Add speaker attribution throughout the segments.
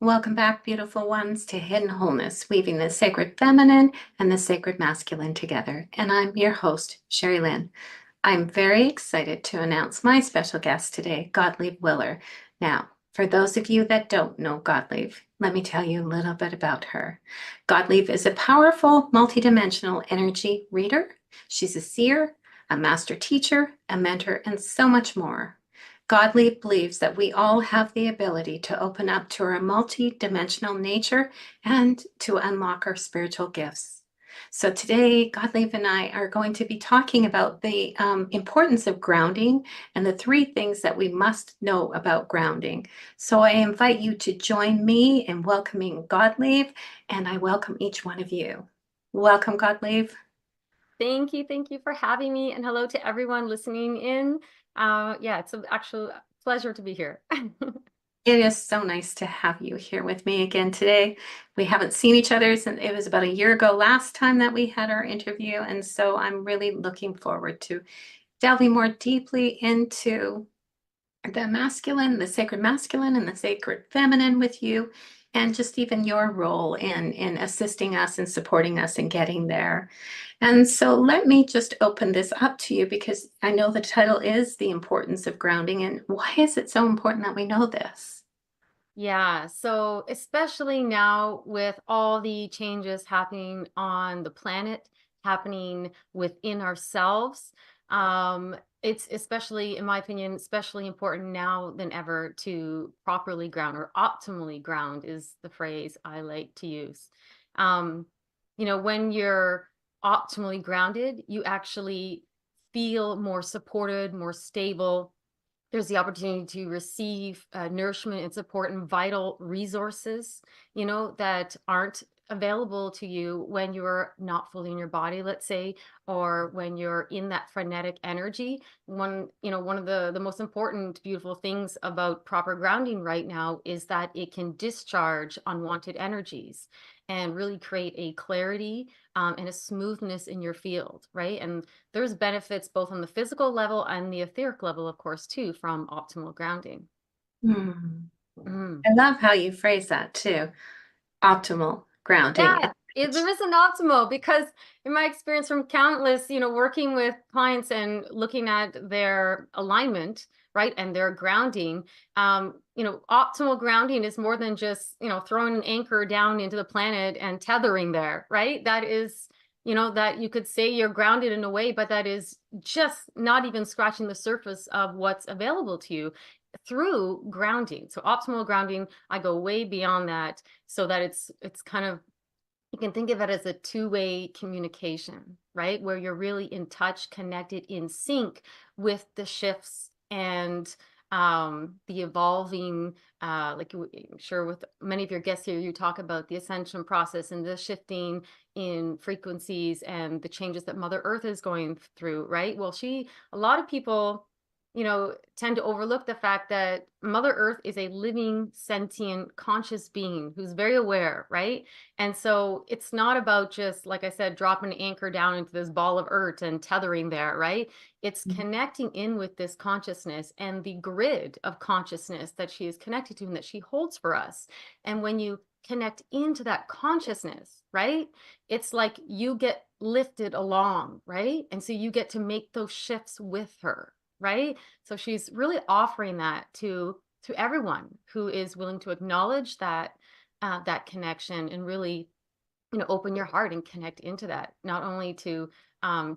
Speaker 1: Welcome back, beautiful ones, to Hidden Wholeness, weaving the sacred feminine and the sacred masculine together. And I'm your host, Sherry Lynn. I'm very excited to announce my special guest today, Godelieve Willer. Now, for those of you that don't know Godelieve, let me tell you a little bit about her. Godelieve is a powerful, multidimensional energy reader. She's a seer, a master teacher, a mentor, and so much more. Godly believes that we all have the ability to open up to our multi-dimensional nature and to unlock our spiritual gifts. So today, Godlieve and I are going to be talking about the importance of grounding and the three things that we must know about grounding. So I invite you to join me in welcoming Godlieve, and I welcome each one of you. Welcome, Godlieve.
Speaker 2: Thank you for having me, and hello to everyone listening in. Yeah, it's an actual pleasure to be here.
Speaker 1: It is so nice to have you here with me again today. We haven't seen each other since it was about a year ago last time that we had our interview, and so I'm really looking forward to delving more deeply into the masculine, the sacred masculine, and the sacred feminine with you, and just even your role in assisting us and supporting us in getting there. And so let me just open this up to you because I know the title is The Importance of Grounding. And why is it so important that we know this?
Speaker 2: Yeah, so especially now with all the changes happening on the planet, happening within ourselves, it's especially, in my opinion, especially important now than ever to properly ground, or optimally ground is the phrase I like to use. Um, when you're optimally grounded, you actually feel more supported, more stable. There's the opportunity to receive nourishment and support and vital resources, that aren't available to you when you're not fully in your body, let's say, or when you're in that frenetic energy. One of the most important, beautiful things about proper grounding right now is that it can discharge unwanted energies and really create a clarity and a smoothness in your field, right? And there's benefits both on the physical level and the etheric level, of course, too, from optimal grounding.
Speaker 1: Hmm.
Speaker 2: Mm.
Speaker 1: I love how you phrase that too. Optimal grounding.
Speaker 2: Yeah, there is an optimal, because in my experience from countless, working with clients and looking at their alignment, right, and their grounding, optimal grounding is more than just, throwing an anchor down into the planet and tethering there, right? That is, that you could say you're grounded in a way, but that is just not even scratching the surface of what's available to you through grounding. So optimal grounding, I go way beyond that, so that it's kind of, you can think of it as a two-way communication, right? Where you're really in touch, connected, in sync with the shifts and the evolving, like I'm sure with many of your guests here, you talk about the ascension process and the shifting in frequencies and the changes that Mother Earth is going through, right? Well, a lot of people, tend to overlook the fact that Mother Earth is a living, sentient, conscious being who's very aware, right? And so it's not about just, like I said, dropping an anchor down into this ball of earth and tethering there, right? It's connecting in with this consciousness and the grid of consciousness that she is connected to and that she holds for us. And when you connect into that consciousness, right, it's like you get lifted along, right? And so you get to make those shifts with her, right? So she's really offering that to everyone who is willing to acknowledge that connection and really, open your heart and connect into that, not only to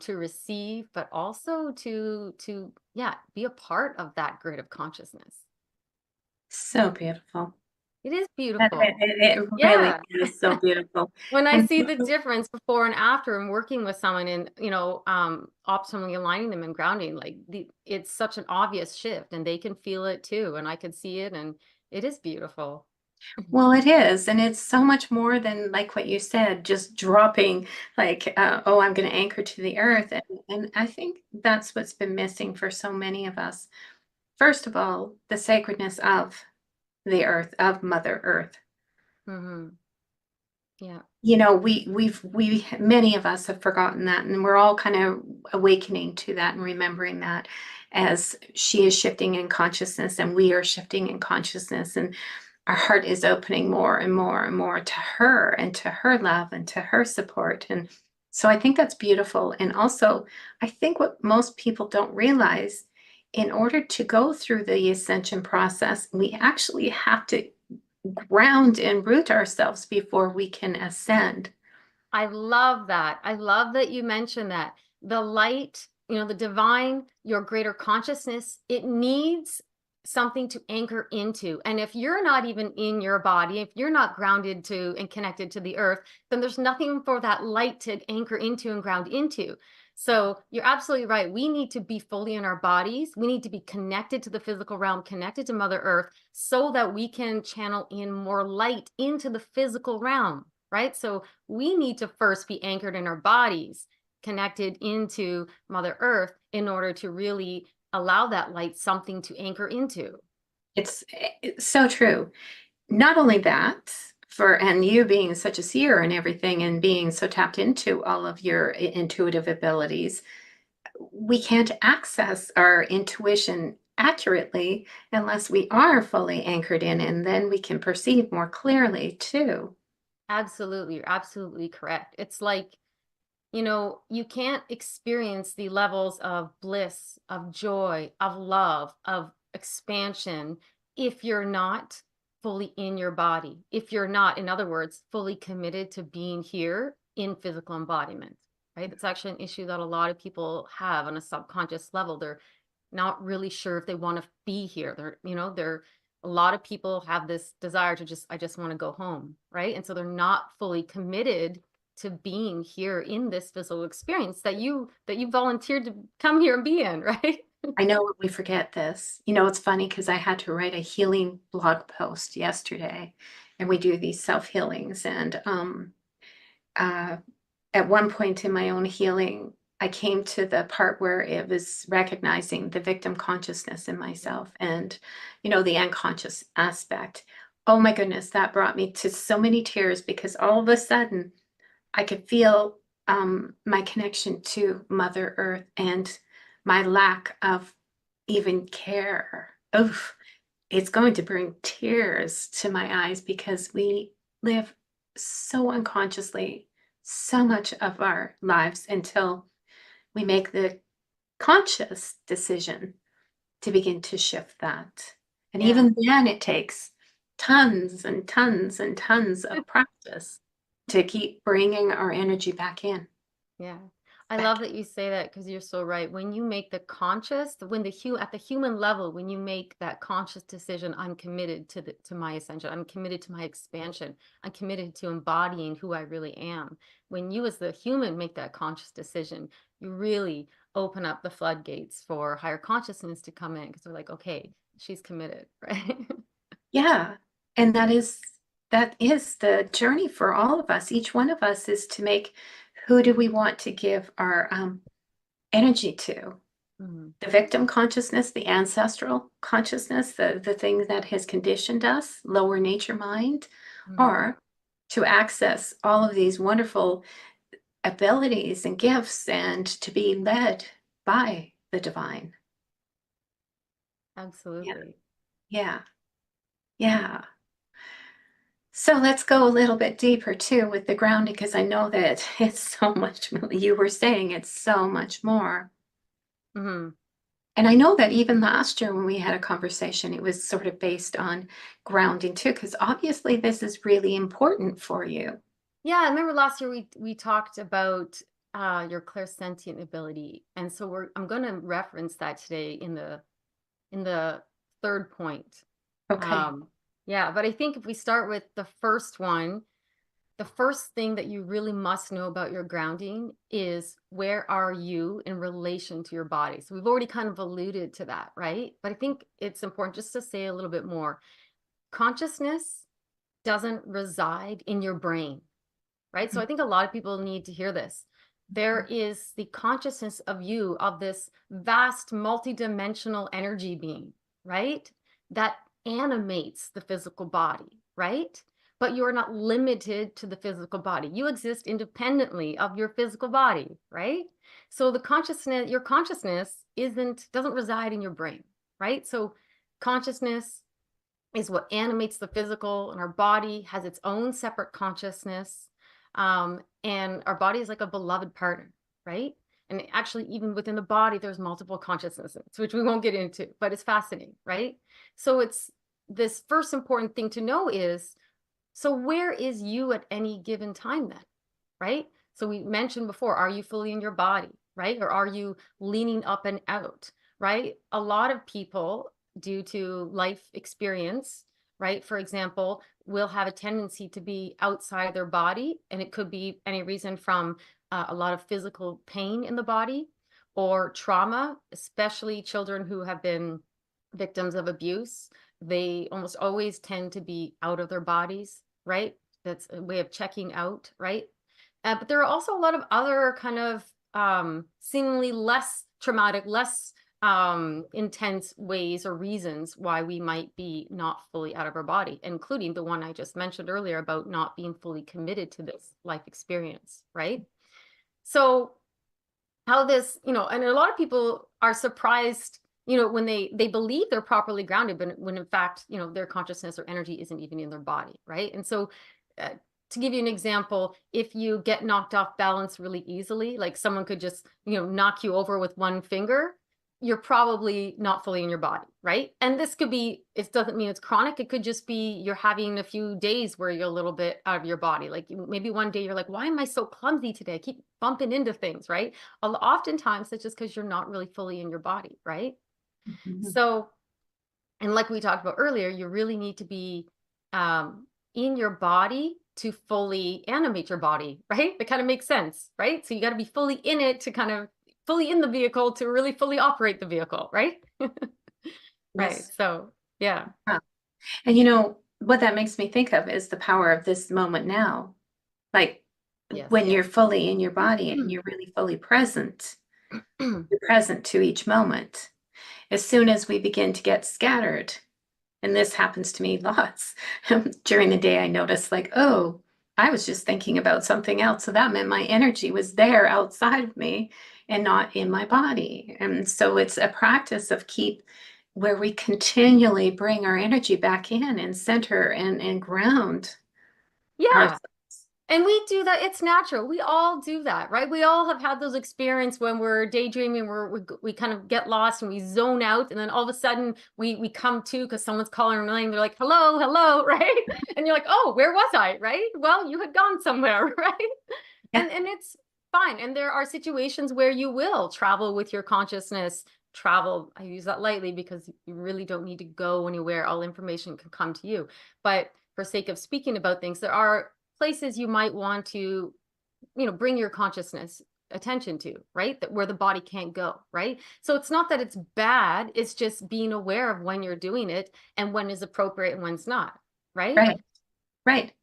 Speaker 2: receive, but also to yeah, be a part of that grid of consciousness.
Speaker 1: So beautiful.
Speaker 2: It is
Speaker 1: It,
Speaker 2: beautiful.
Speaker 1: it, it really
Speaker 2: Yeah.
Speaker 1: is so beautiful.
Speaker 2: When I
Speaker 1: And
Speaker 2: see the difference before and after and working with someone and, optimally aligning them and grounding, like it's such an obvious shift and they can feel it too. And I can see it, and it is beautiful.
Speaker 1: well, it is. And it's so much more than like what you said, just dropping like, oh, I'm going to anchor to the earth. And I think that's what's been missing for so many of us. First of all, the sacredness of the earth, of Mother Earth.
Speaker 2: Hmm. Yeah.
Speaker 1: We many of us have forgotten that, and we're all kind of awakening to that and remembering that as she is shifting in consciousness and we are shifting in consciousness. And our heart is opening more and more and more to her and to her love and to her support. And so I think that's beautiful. And also, I think what most people don't realize, in order to go through the ascension process, we actually have to ground and root ourselves before we can ascend.
Speaker 2: I love that. I love that you mentioned that. The light, the divine, your greater consciousness, it needs something to anchor into. And if you're not even in your body, if you're not grounded to and connected to the earth, then there's nothing for that light to anchor into and ground into. So you're absolutely right. We need to be fully in our bodies. We need to be connected to the physical realm, connected to Mother Earth, so that we can channel in more light into the physical realm, right? So we need to first be anchored in our bodies, connected into Mother Earth, in order to really allow that light something to anchor into.
Speaker 1: It's so true. Not only that, and you being such a seer and everything and being so tapped into all of your intuitive abilities, we can't access our intuition accurately unless we are fully anchored in, and then we can perceive more clearly too.
Speaker 2: Absolutely, you're absolutely correct. It's like, you can't experience the levels of bliss, of joy, of love, of expansion if you're not fully in your body. If you're not, in other words, fully committed to being here in physical embodiment, right? That's actually an issue that a lot of people have on a subconscious level. They're not really sure if they want to be here. They're a lot of people have this desire to I just want to go home, right? And so they're not fully committed to being here in this physical experience that you volunteered to come here and be in, right?
Speaker 1: I know we forget this. You know, it's funny because I had to write a healing blog post yesterday, and we do these self healings. And uh, at one point in my own healing, I came to the part where it was recognizing the victim consciousness in myself and, the unconscious aspect. Oh my goodness, that brought me to so many tears because all of a sudden I could feel my connection to Mother Earth and my lack of even care. Oof, it's going to bring tears to my eyes because we live so unconsciously so much of our lives until we make the conscious decision to begin to shift that. And
Speaker 2: Yeah.
Speaker 1: even then, it takes tons and tons and tons of practice to keep bringing our energy back in,
Speaker 2: Yeah. I love
Speaker 1: back.
Speaker 2: that you say that, because you're so right. When you make the conscious, when at the human level, when you make that conscious decision, I'm committed to my ascension. I'm committed to my expansion. I'm committed to embodying who I really am. When you as the human make that conscious decision, you really open up the floodgates for higher consciousness to come in, because they're like, okay, she's committed, right?
Speaker 1: Yeah. And that is the journey for all of us. Each one of us is to make, who do we want to give our energy to?
Speaker 2: Mhm.
Speaker 1: The victim consciousness, the ancestral consciousness, the thing that has conditioned us, lower nature mind,
Speaker 2: Mhm.
Speaker 1: or to access all of these wonderful abilities and gifts and to be led by the divine. Yeah,
Speaker 2: Absolutely.
Speaker 1: yeah, yeah. So let's go a little bit deeper too with the grounding because I know that it's so much, you were saying it's so much more.
Speaker 2: Mhm.
Speaker 1: And I know that even last year when we had a conversation, it was sort of based on grounding too, because obviously this is really important for you.
Speaker 2: Yeah, I remember last year we talked about your clairsentient ability, and so I'm going to reference that today in the third point.
Speaker 1: Okay.
Speaker 2: Um, yeah, but I think if we start with the first one, the first thing that you really must know about your grounding is, where are you in relation to your body? So we've already kind of alluded to that, right? But I think it's important just to say a little bit more. Consciousness doesn't reside in your brain, right? So I think a lot of people need to hear this. There is the consciousness of you, of this vast multidimensional energy being, right? That animates the physical body, right? But you are not limited to the physical body. You exist independently of your physical body, right? So your consciousness doesn't reside in your brain, right? So consciousness is what animates the physical, and our body has its own separate consciousness. And our body is like a beloved partner, right? And actually, even within the body, there's multiple consciousnesses, which we won't get into, but it's fascinating, right? So it's this first important thing to know is, so where is you at any given time then, right? So we mentioned before, are you fully in your body, right? Or are you leaning up and out, right? A lot of people, due to life experience, right? For example, will have a tendency to be outside their body, and it could be any reason from a lot of physical pain in the body or trauma, especially children who have been victims of abuse. They almost always tend to be out of their bodies, right? That's a way of checking out, right? But there are also a lot of other kind of seemingly less traumatic, less intense ways or reasons why we might be not fully out of our body, including the one I just mentioned earlier about not being fully committed to this life experience, right? So how this, and a lot of people are surprised, when they believe they're properly grounded, but when in fact, their consciousness or energy isn't even in their body, right? And so uh, to give you an example, if you get knocked off balance really easily, like someone could just, knock you over with one finger, you're probably not fully in your body, right? And this could be, it doesn't mean it's chronic. It could just be you're having a few days where you're a little bit out of your body. Like maybe one day you're like, why am I so clumsy today? I keep bumping into things, right? Oftentimes it's just because you're not really fully in your body, right?
Speaker 1: Mhm.
Speaker 2: So, and like we talked about earlier, you really need to be in your body to fully animate your body, right? That kind of makes sense, right? So you got to be fully in it to kind of fully in the vehicle to really fully operate the vehicle, right? Right.
Speaker 1: Yes.
Speaker 2: So, yeah.
Speaker 1: Wow. And what that makes me think of is the power of this moment now. Like
Speaker 2: Yes.
Speaker 1: when you're fully in your body and you're really fully present, you're present to each moment. As soon as we begin to get scattered, and this happens to me lots during the day, I notice like, oh, I was just thinking about something else. So that meant my energy was there outside of me and not in my body. And so it's a practice of keep where we continually bring our energy back in and center and ground
Speaker 2: Yeah.
Speaker 1: ourselves.
Speaker 2: And we do that. It's natural. We all do that, right? We all have had those experiences when we're daydreaming, we kind of get lost and we zone out, and then all of a sudden we come to because someone's calling our name. They're like, "Hello, hello," right? And you're like, "Oh, where was I?" Right? Well, you had gone somewhere, right?
Speaker 1: Yeah.
Speaker 2: And it's fine. And there are situations where you will travel with your consciousness. Travel, I use that lightly because you really don't need to go anywhere. All information can come to you. But for sake of speaking about things, there are places you might want to, bring your consciousness attention to, right? That where the body can't go, right? So it's not that it's bad, it's just being aware of when you're doing it and when is appropriate and when's not, right?
Speaker 1: Right. Right.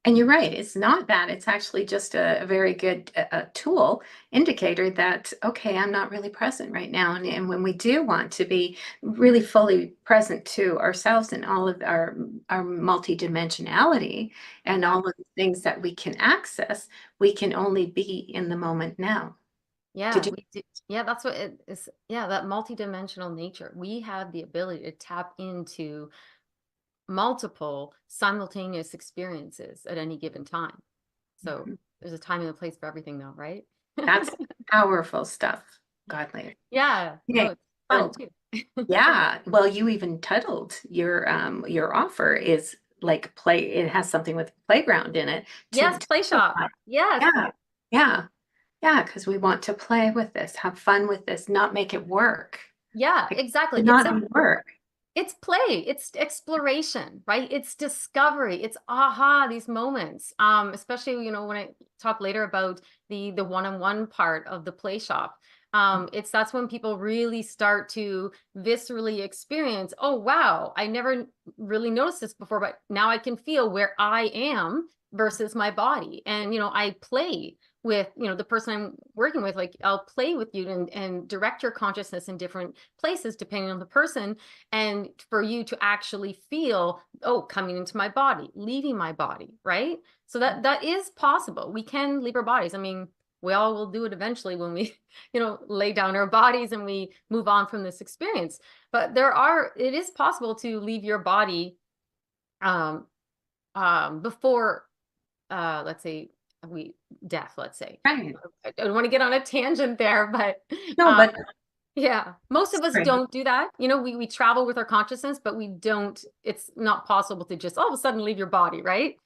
Speaker 1: And you're right. It's not bad. It's actually just a very good tool indicator that, okay, I'm not really present right now. And when we do want to be really fully present to ourselves and all of our multidimensionality and all
Speaker 2: Exactly.
Speaker 1: of the things that we can access, we can only be in the moment now. Did
Speaker 2: Yeah,
Speaker 1: you?
Speaker 2: we do. Yeah, that's what it is. Yeah, that multidimensional nature. We have the ability to tap into multiple simultaneous experiences at any given time. So
Speaker 1: Mhm.
Speaker 2: there's a time and a place for everything, though, right?
Speaker 1: That's powerful stuff, Godly.
Speaker 2: Yeah, no,
Speaker 1: Okay.
Speaker 2: it's fun
Speaker 1: So
Speaker 2: too.
Speaker 1: yeah, well, you even titled your offer is like play. It has something with playground in it
Speaker 2: Yes,
Speaker 1: to
Speaker 2: play shop.
Speaker 1: simplify.
Speaker 2: Yes.
Speaker 1: Yeah, yeah, yeah, because we want to play with this, have fun with this, not make it work.
Speaker 2: Yeah,
Speaker 1: Like
Speaker 2: exactly.
Speaker 1: to not be work.
Speaker 2: It's play, it's exploration, right? It's discovery, it's aha, these moments. Especially, when I talk later about the one-on-one part of the play shop. That's when people really start to viscerally experience, oh wow, I never really noticed this before, but now I can feel where I am versus my body. And I play with the person I'm working with, like I'll play with you and direct your consciousness in different places depending on the person, and for you to actually feel, oh, coming into my body, leaving my body, right? So that is possible. We can leave our bodies. I mean, we all will do it eventually when we lay down our bodies and we move on from this experience. But it is possible to leave your body um, before, let's say we death, let's say.
Speaker 1: Right.
Speaker 2: I don't want to get on a tangent there, but
Speaker 1: No,
Speaker 2: um,
Speaker 1: but
Speaker 2: yeah, most of us
Speaker 1: sorry.
Speaker 2: don't do that. You know, we travel with our consciousness, but we don't, it's not possible to just all of a sudden leave your body, right?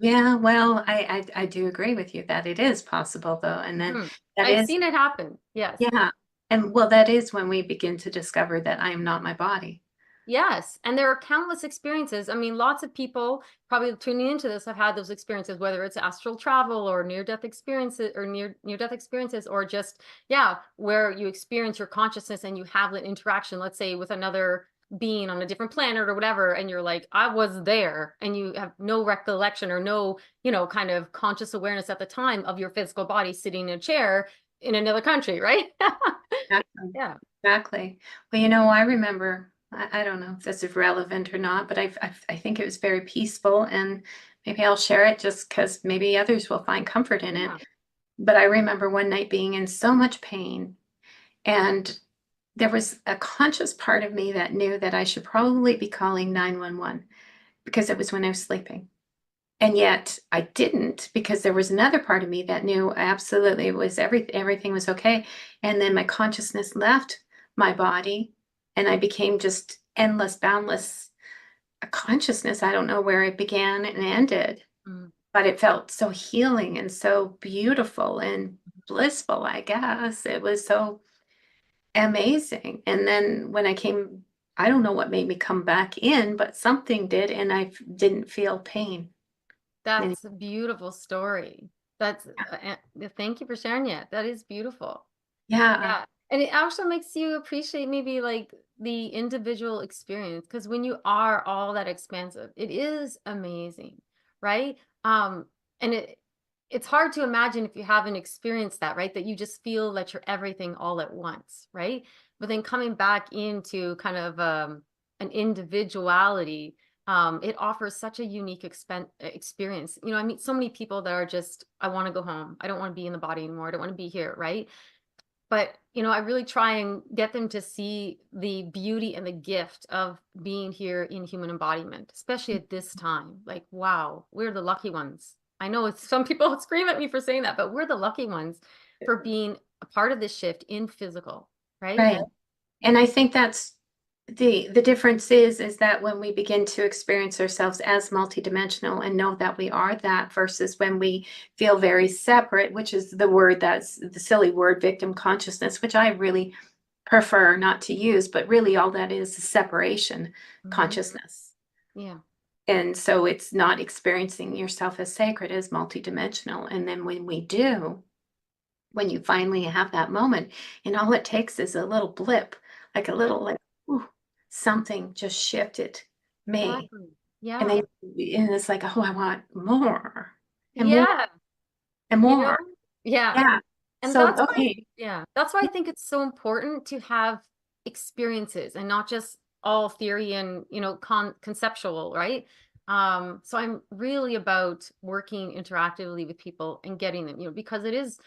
Speaker 1: Yeah, well, I do agree with you that it is possible though. And then
Speaker 2: Mhm.
Speaker 1: that
Speaker 2: I've
Speaker 1: is,
Speaker 2: seen it happen. Yes.
Speaker 1: yeah. And well, that is when we begin to discover that I am not my body.
Speaker 2: Yes, and there are countless experiences. I mean, lots of people probably tuning into this have had those experiences, whether it's astral travel or near-death experiences or near-death experiences, or just, yeah, where you experience your consciousness and you have an interaction, let's say with another being on a different planet or whatever, and you're like, I was there, and you have no recollection or no, kind of conscious awareness at the time of your physical body sitting in a chair in another country, right?
Speaker 1: Exactly.
Speaker 2: Yeah.
Speaker 1: Exactly. Well, I remember, I don't know if this is relevant or not, but I think it was very peaceful, and maybe I'll share it just because maybe others will find comfort in it.
Speaker 2: Yeah.
Speaker 1: But I remember one night being in so much pain, and there was a conscious part of me that knew that I should probably be calling 911 because it was when I was sleeping. And yet I didn't because there was another part of me that knew absolutely it was everything was okay. And then my consciousness left my body and I became just endless, boundless consciousness. I don't know where it began and ended,
Speaker 2: Mm.
Speaker 1: but it felt so healing and so beautiful and blissful, I guess. It was so amazing. And then when I came, I don't know what made me come back in, but something did, and didn't feel pain. And
Speaker 2: That's a beautiful story. That's thank you for sharing it. That is beautiful.
Speaker 1: yeah,
Speaker 2: Yeah. And it also makes you appreciate maybe like the individual experience because when you are all that expansive, it is amazing, right? And it's hard to imagine if you haven't experienced that, right? That you just feel that you're everything all at once, right? But then coming back into kind of an individuality, it offers such a unique experience. I meet so many people that are just, I want to go home. I don't want to be in the body anymore. I don't want to be here, right? But I really try and get them to see the beauty and the gift of being here in human embodiment, especially at this time. Like, wow, we're the lucky ones. I know some people scream at me for saying that, but we're the lucky ones for being a part of this shift in physical, right?
Speaker 1: right. And I think that's the difference is that when we begin to experience ourselves as multidimensional and know that we are that versus when we feel very separate, which is the word that's the silly word victim consciousness, which I really prefer not to use, but really all that is separation
Speaker 2: Hmm.
Speaker 1: consciousness.
Speaker 2: Yeah.
Speaker 1: And so it's not experiencing yourself as sacred, as multidimensional. And then when we do, when you finally have that moment, and all it takes is a little blip, like a
Speaker 2: Yeah.
Speaker 1: little like, ooh, something just shifted me.
Speaker 2: Exactly.
Speaker 1: And
Speaker 2: Yeah.
Speaker 1: then and it's like, oh, I want more and more
Speaker 2: Yeah.
Speaker 1: and
Speaker 2: You know?
Speaker 1: more.
Speaker 2: Yeah.
Speaker 1: Yeah.
Speaker 2: And
Speaker 1: So
Speaker 2: that's why,
Speaker 1: okay.
Speaker 2: yeah, that's why I think it's so important to have experiences and not just all theory and, conceptual, right? So I'm really about working interactively with people and getting them, because it is,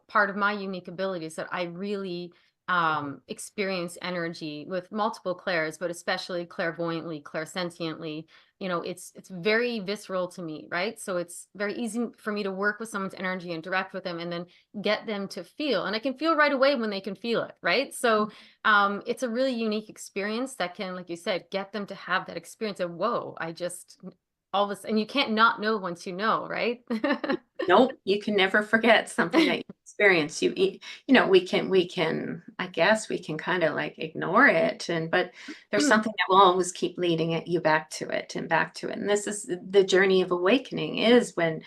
Speaker 2: part of my unique abilities that I really experience energy with multiple clairs, but especially clairvoyantly, clairsentiently. It's very visceral to me, right? So it's very easy for me to work with someone's energy and direct with them and then get them to feel. And I can feel right away when they can feel it, right? So it's a really unique experience that can, like you said, get them to have that experience of, whoa, I just all this, and you can't not know once you know, right?
Speaker 1: Nope, you can never forget something that you experience. We can, I guess we can kind of like ignore it, but there's something that will always keep leading you back to it and back to it. And this is the journey of awakening is when,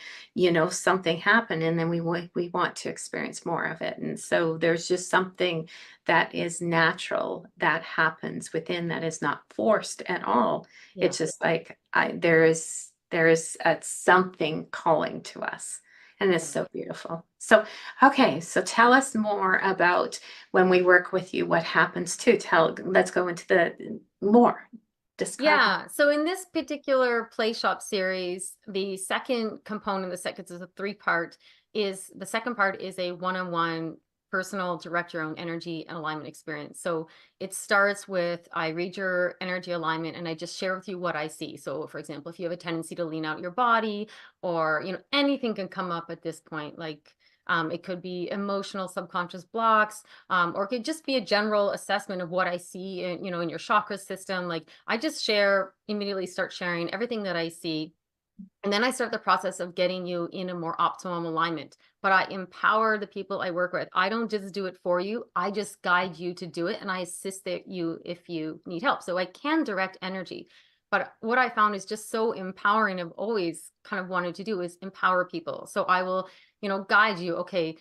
Speaker 1: something happened and then we want to experience more of it. And so there's just something that is natural that happens within that is not forced at all.
Speaker 2: Yeah.
Speaker 1: It's just like there is something calling to us. And it's
Speaker 2: Yeah.
Speaker 1: so beautiful. So, okay, so tell us more about when we work with you, what happens too. Let's go into the more. Describe more.
Speaker 2: Yeah. So in this particular play shop series, the second component, the second is a three-part, is the second part is a one-on-one personal direct your own energy and alignment experience. So it starts with I read your energy alignment and I just share with you what I see. So for example, if you have a tendency to lean out your body, or anything can come up at this point, like it could be emotional subconscious blocks, or it could just be a general assessment of what I see in your chakra system. Like I just immediately start sharing everything that I see. And then I start the process of getting you in a more optimum alignment. But I empower the people I work with. I don't just do it for you. I just guide you to do it. And I assist you if you need help. So I can direct energy. But what I found is just so empowering. I've always kind of wanted to do is empower people. So I will, guide you. Okay,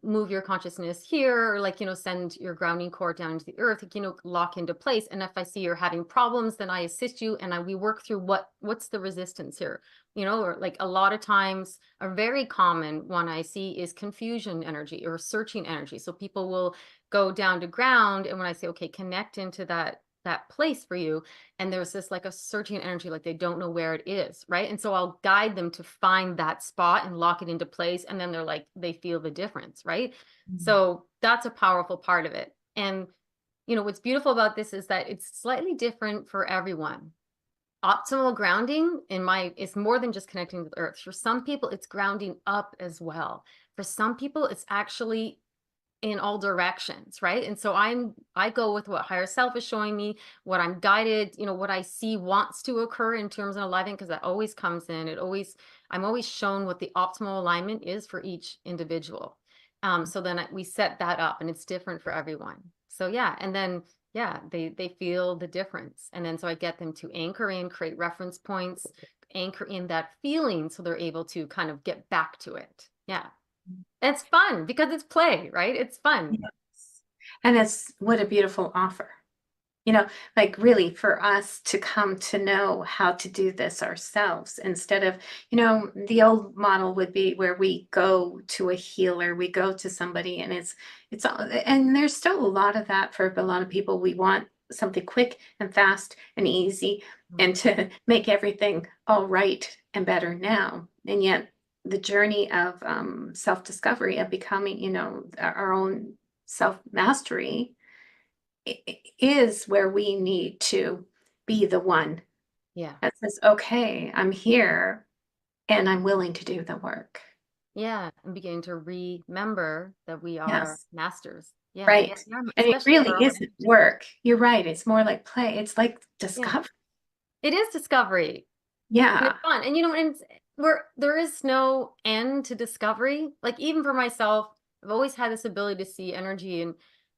Speaker 2: move your consciousness here, or like, send your grounding core down into the earth, lock into place. And if I see you're having problems, then I assist you and we work through what's the resistance here, or like a lot of times a very common one I see is confusion energy or searching energy. So people will go down to ground. And when I say, okay, connect into that place for you, and there's this like a searching energy, like they don't know where it is, right? And so I'll guide them to find that spot and lock it into place, and then they're like, they feel the difference, right? So that's a powerful part of it. And what's beautiful about this is that it's slightly different for everyone. Optimal grounding is more than just connecting to the earth. For some people it's grounding up as well. For some people it's actually in all directions, right? And so I go with what higher self is showing me, what I'm guided, what I see wants to occur in terms of alignment, because that always comes in. I'm always shown what the optimal alignment is for each individual. So then we set that up, and it's different for everyone. So yeah, and then yeah, they feel the difference, and then so I get them to anchor in, create reference points, anchor in that feeling, so they're able to kind of get back to it. Yeah. It's fun because it's play, right? It's fun.
Speaker 1: Yes. And it's what a beautiful offer. You know, like really for us to come to know how to do this ourselves instead of, the old model would be where we go to a healer, we go to somebody and and there's still a lot of that for a lot of people. We want something quick and fast and easy and to make everything all right and better now. And yet the journey of self-discovery of becoming, our own self-mastery is where we need to be the one
Speaker 2: Yeah.
Speaker 1: that says, okay, I'm here and I'm willing to do the work.
Speaker 2: Yeah. And beginning to remember that we are
Speaker 1: Yes,
Speaker 2: masters. Yeah.
Speaker 1: right.
Speaker 2: We are,
Speaker 1: And it
Speaker 2: especially of
Speaker 1: really
Speaker 2: our own
Speaker 1: isn't
Speaker 2: energy.
Speaker 1: work. You're right. It's more like play. It's like
Speaker 2: Yeah.
Speaker 1: discovery.
Speaker 2: It is discovery. And
Speaker 1: Yeah.
Speaker 2: it's fun. And there is no end to discovery. Like even for myself, I've always had this ability to see energy,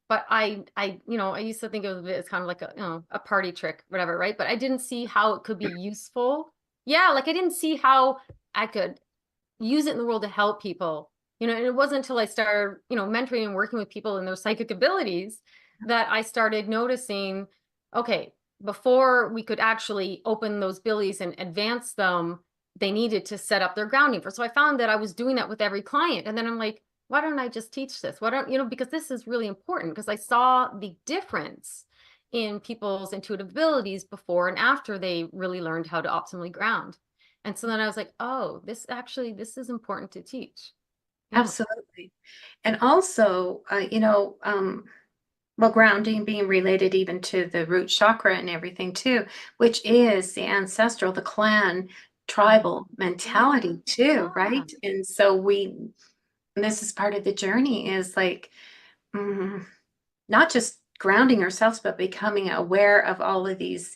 Speaker 2: but I used to think of it as kind of like a party trick, whatever, right? But I didn't see how it could be useful. Yeah, like I didn't see how I could use it in the world to help people. And it wasn't until I started, mentoring and working with people and their psychic abilities that I started noticing, okay, before we could actually open those abilities and advance them, they needed to set up their grounding first. So I found that I was doing that with every client. And then I'm like, why don't I just teach this? Why don't, because this is really important, because I saw the difference in people's intuitive abilities before and after they really learned how to optimally ground. And so then I was like, oh, this is important to teach. Yeah.
Speaker 1: Absolutely. And also, well, grounding being related even to the root chakra and everything too, which is the ancestral, the clan, tribal
Speaker 2: Yeah.
Speaker 1: mentality too,
Speaker 2: Yeah.
Speaker 1: right? And so this is part of the journey is like, mm, not just grounding ourselves, but becoming aware of all of these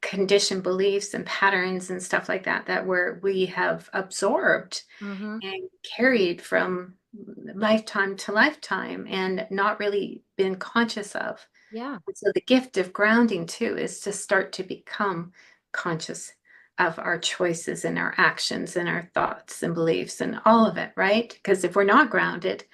Speaker 1: conditioned beliefs and patterns and stuff like that we have absorbed
Speaker 2: Mm-hmm.
Speaker 1: and carried from lifetime to lifetime and not really been conscious of.
Speaker 2: Yeah.
Speaker 1: And so the gift of grounding too is to start to become conscious of our choices and our actions and our thoughts and beliefs and all of it, right? Because if we're not grounded,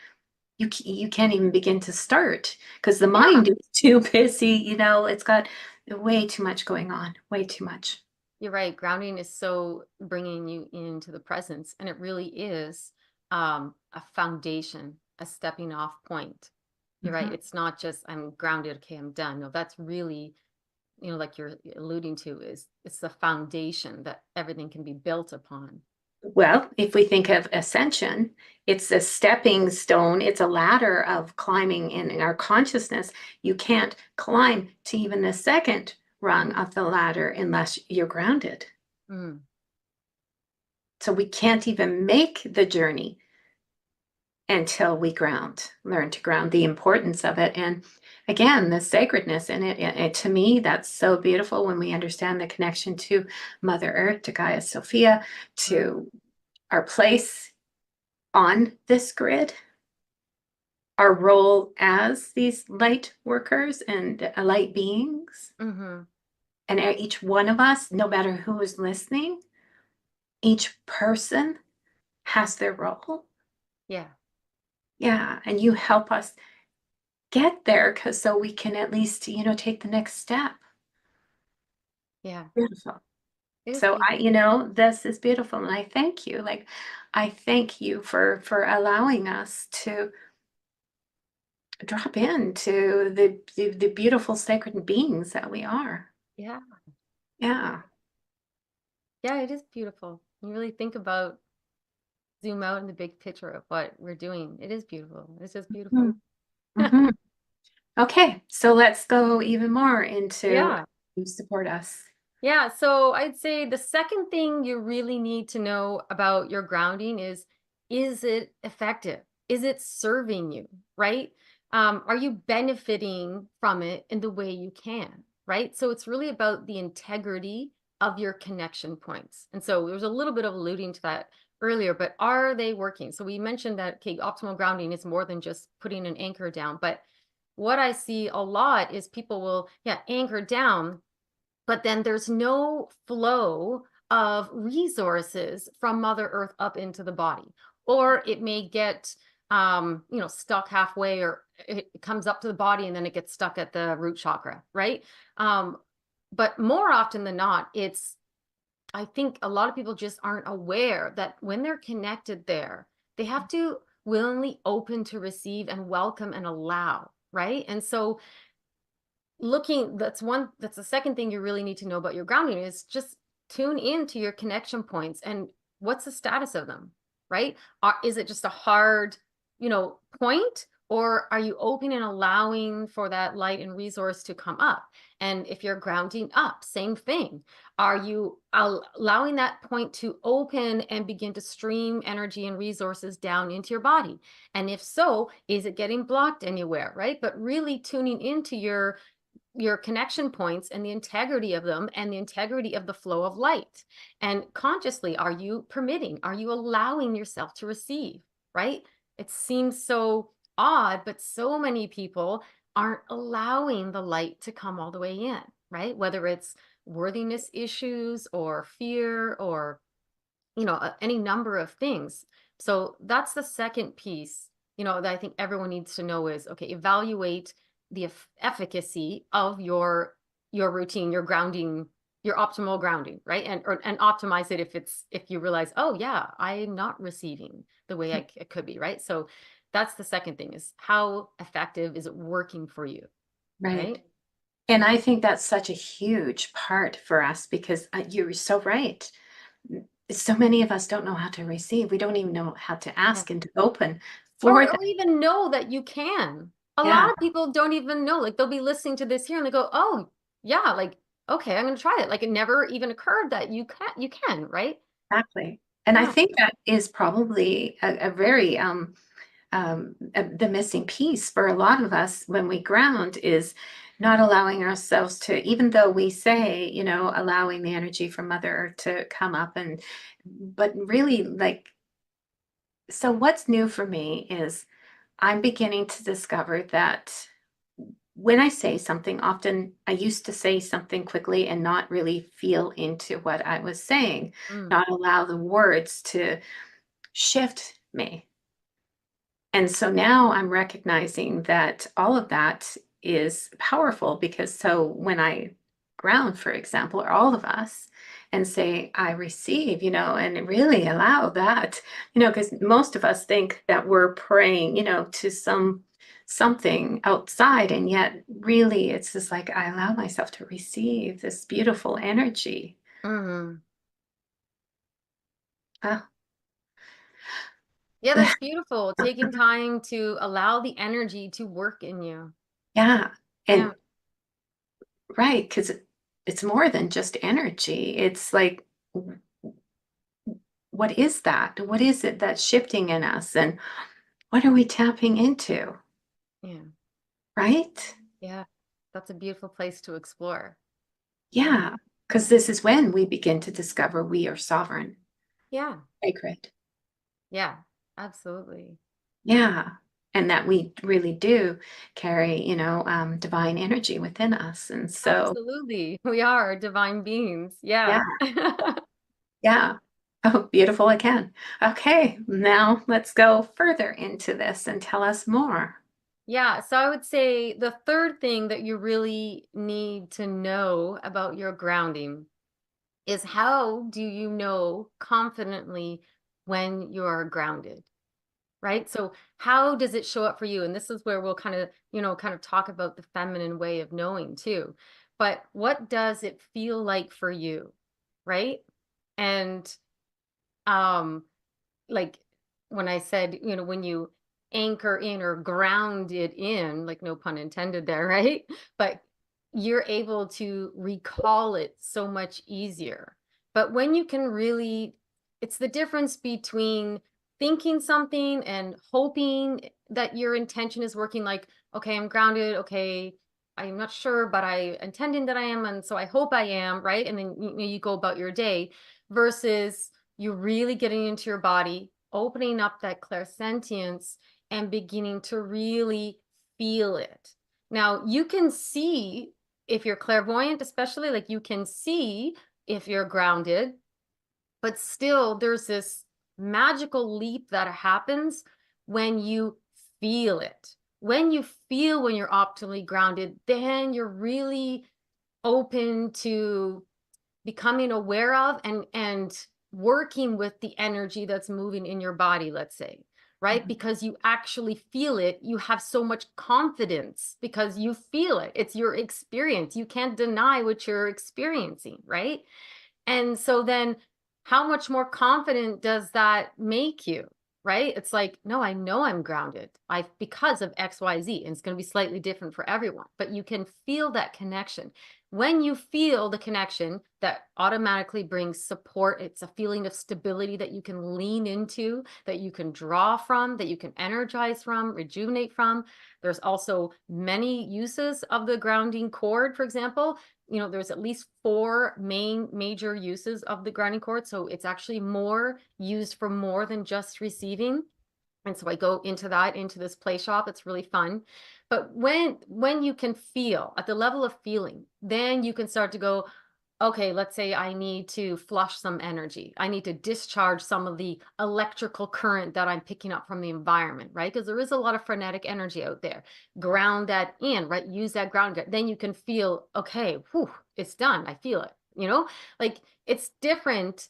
Speaker 1: you can't even begin to start because the
Speaker 2: Yeah.
Speaker 1: mind is too busy, it's got way too much going on, way too much.
Speaker 2: You're right. Grounding is so bringing you into the presence, and it really is a foundation, a stepping off point. You're right.
Speaker 1: Mhm.
Speaker 2: It's not just I'm grounded, okay, I'm done. No, that's really, like you're alluding to, is it's the foundation that everything can be built upon.
Speaker 1: Well, if we think of ascension, it's a stepping stone, it's a ladder of climbing in our consciousness. You can't climb to even the second rung of the ladder unless you're grounded.
Speaker 2: Mm,
Speaker 1: So we can't even make the journey until we ground, learn to ground, the importance of it. And again, the sacredness in it, to me, that's so beautiful when we understand the connection to Mother Earth, to Gaia Sophia,
Speaker 2: mm,
Speaker 1: to our place on this grid, our role as these light workers and light beings.
Speaker 2: mm-hmm.
Speaker 1: And each one of us, no matter who is listening, each person has their role.
Speaker 2: Yeah,
Speaker 1: Yeah. And you help us get there because so we can at least, take the next step.
Speaker 2: yeah.
Speaker 1: Beautiful.
Speaker 2: It is
Speaker 1: So
Speaker 2: beautiful.
Speaker 1: this is beautiful. And I thank you. Like, I thank you for allowing us to drop into the beautiful sacred beings that we are.
Speaker 2: Yeah,
Speaker 1: Yeah.
Speaker 2: yeah, it is beautiful. You really think about, zoom out in the big picture of what we're doing. It is beautiful. It's just beautiful.
Speaker 1: Mm-hmm. Okay, so let's go even more into
Speaker 2: Yeah.
Speaker 1: you support us.
Speaker 2: Yeah, so I'd say the second thing you really need to know about your grounding is it effective? Is it serving you, right? Are you benefiting from it in the way you can, right? So it's really about the integrity of your connection points. And so there was a little bit of alluding to that earlier, but are they working? So we mentioned that, okay, optimal grounding is more than just putting an anchor down, but what I see a lot is people will, yeah, anchor down, but then there's no flow of resources from Mother Earth up into the body. Or it may get stuck halfway, or it comes up to the body and then it gets stuck at the root chakra, right? um but more often than not, it's, I think a lot of people just aren't aware that when they're connected there, they have to willingly open to receive and welcome and allow, right? And so looking, that's the second thing you really need to know about your grounding, is just tune into your connection points and what's the status of them, right? Is it just a hard point, or are you open and allowing for that light and resource to come up? And if you're grounding up, same thing. Are you allowing that point to open and begin to stream energy and resources down into your body? And if so, is it getting blocked anywhere, right? But really tuning into your connection points and the integrity of them and the integrity of the flow of light. And consciously, are you permitting? Are you allowing yourself to receive, right? It seems so odd, but so many people aren't allowing the light to come all the way in, right? Whether it's worthiness issues or fear or any number of things. So that's the second piece, that I think everyone needs to know is, okay, evaluate the efficacy of your routine, your grounding, your optimal grounding, right? And optimize it if you realize, oh yeah, I'm not receiving the way I could be, right? So that's the second thing, is how effective is it working for you,
Speaker 1: Right.
Speaker 2: right?
Speaker 1: And I think that's such a huge part for us because you're so right. So many of us don't know how to receive. We don't even know how to
Speaker 2: Yeah.
Speaker 1: ask and to open for
Speaker 2: Or
Speaker 1: that.
Speaker 2: even know that you can. A lot
Speaker 1: Yeah,
Speaker 2: of people don't even know. Like they'll be listening to this here and they go, "Oh, yeah, like okay, I'm gonna try it." Like it never even occurred that you can, right?
Speaker 1: exactly. And I
Speaker 2: Yeah.
Speaker 1: think that is probably a very the missing piece for a lot of us when we ground is not allowing ourselves to, even though we say, allowing the energy from Mother Earth to come up but really like, so what's new for me is I'm beginning to discover that when I say something, often I used to say something quickly and not really feel into what I was saying,
Speaker 2: Mm,
Speaker 1: not allow the words to shift me. And so now I'm recognizing that all of that is powerful because so when I ground, for example, or all of us, and say, I receive, and really allow that, because most of us think that we're praying, to something outside. And yet really it's just like I allow myself to receive this beautiful energy.
Speaker 2: mhm.
Speaker 1: Ah,
Speaker 2: Yeah, that's beautiful. Taking time to allow the energy to work in you.
Speaker 1: Yeah.
Speaker 2: Yeah.
Speaker 1: And right, because it's more than just energy. It's like, what is that? What is it that's shifting in us? And what are we tapping into?
Speaker 2: Yeah.
Speaker 1: Right?
Speaker 2: Yeah. That's a beautiful place to explore. Yeah.
Speaker 1: Yeah. Because this is when we begin to discover we are sovereign,
Speaker 2: Yeah.
Speaker 1: sacred.
Speaker 2: Yeah. Absolutely.
Speaker 1: Yeah. And that we really do carry, divine energy within us. And so,
Speaker 2: Absolutely. We are divine beings.
Speaker 1: yeah,
Speaker 2: Yeah.
Speaker 1: yeah. Oh, beautiful again. Okay, now let's go further into this and tell us more.
Speaker 2: Yeah. So I would say the third thing that you really need to know about your grounding is how do you know confidently when you're grounded? Right? So how does it show up for you? And this is where we'll kind of talk about the feminine way of knowing too. But what does it feel like for you? Right? And um like when I said, when you anchor in or ground it in, like no pun intended there, right? But you're able to recall it so much easier. But when you can really, it's the difference between thinking something and hoping that your intention is working, like, okay, I'm grounded, okay, I'm not sure, but I intending that I am, and so I hope I am, right? And then you go about your day versus you really getting into your body, opening up that clairsentience and beginning to really feel it. Now, you can see if you're clairvoyant, especially like you can see if you're grounded, but still there's this magical leap that happens when you feel it. When you feel when you're optimally grounded, then you're really open to becoming aware of and working with the energy that's moving in your body, let's say, right?
Speaker 1: Mhm.
Speaker 2: Because you actually feel it, you have so much confidence because you feel it. It's your experience. You can't deny what you're experiencing, right? And so then how much more confident does that make you? Right? It's like, no, I know I'm grounded. I because of XYZ. And it's going to be slightly different for everyone, but you can feel that connection. When you feel the connection, that automatically brings support. It's a feeling of stability that you can lean into, that you can draw from, that you can energize from, rejuvenate from. There's also many uses of the grounding cord, for example. There's at least four main major uses of the grounding cord. So it's actually more used for more than just receiving. And so I go into this play shop. It's really fun. But when you can feel at the level of feeling, then you can start to go, okay, let's say I need to flush some energy. I need to discharge some of the electrical current that I'm picking up from the environment, right? Because there is a lot of frenetic energy out there. Ground that in, right? Use that ground. Then you can feel, okay, whew, it's done. I feel it, like it's different,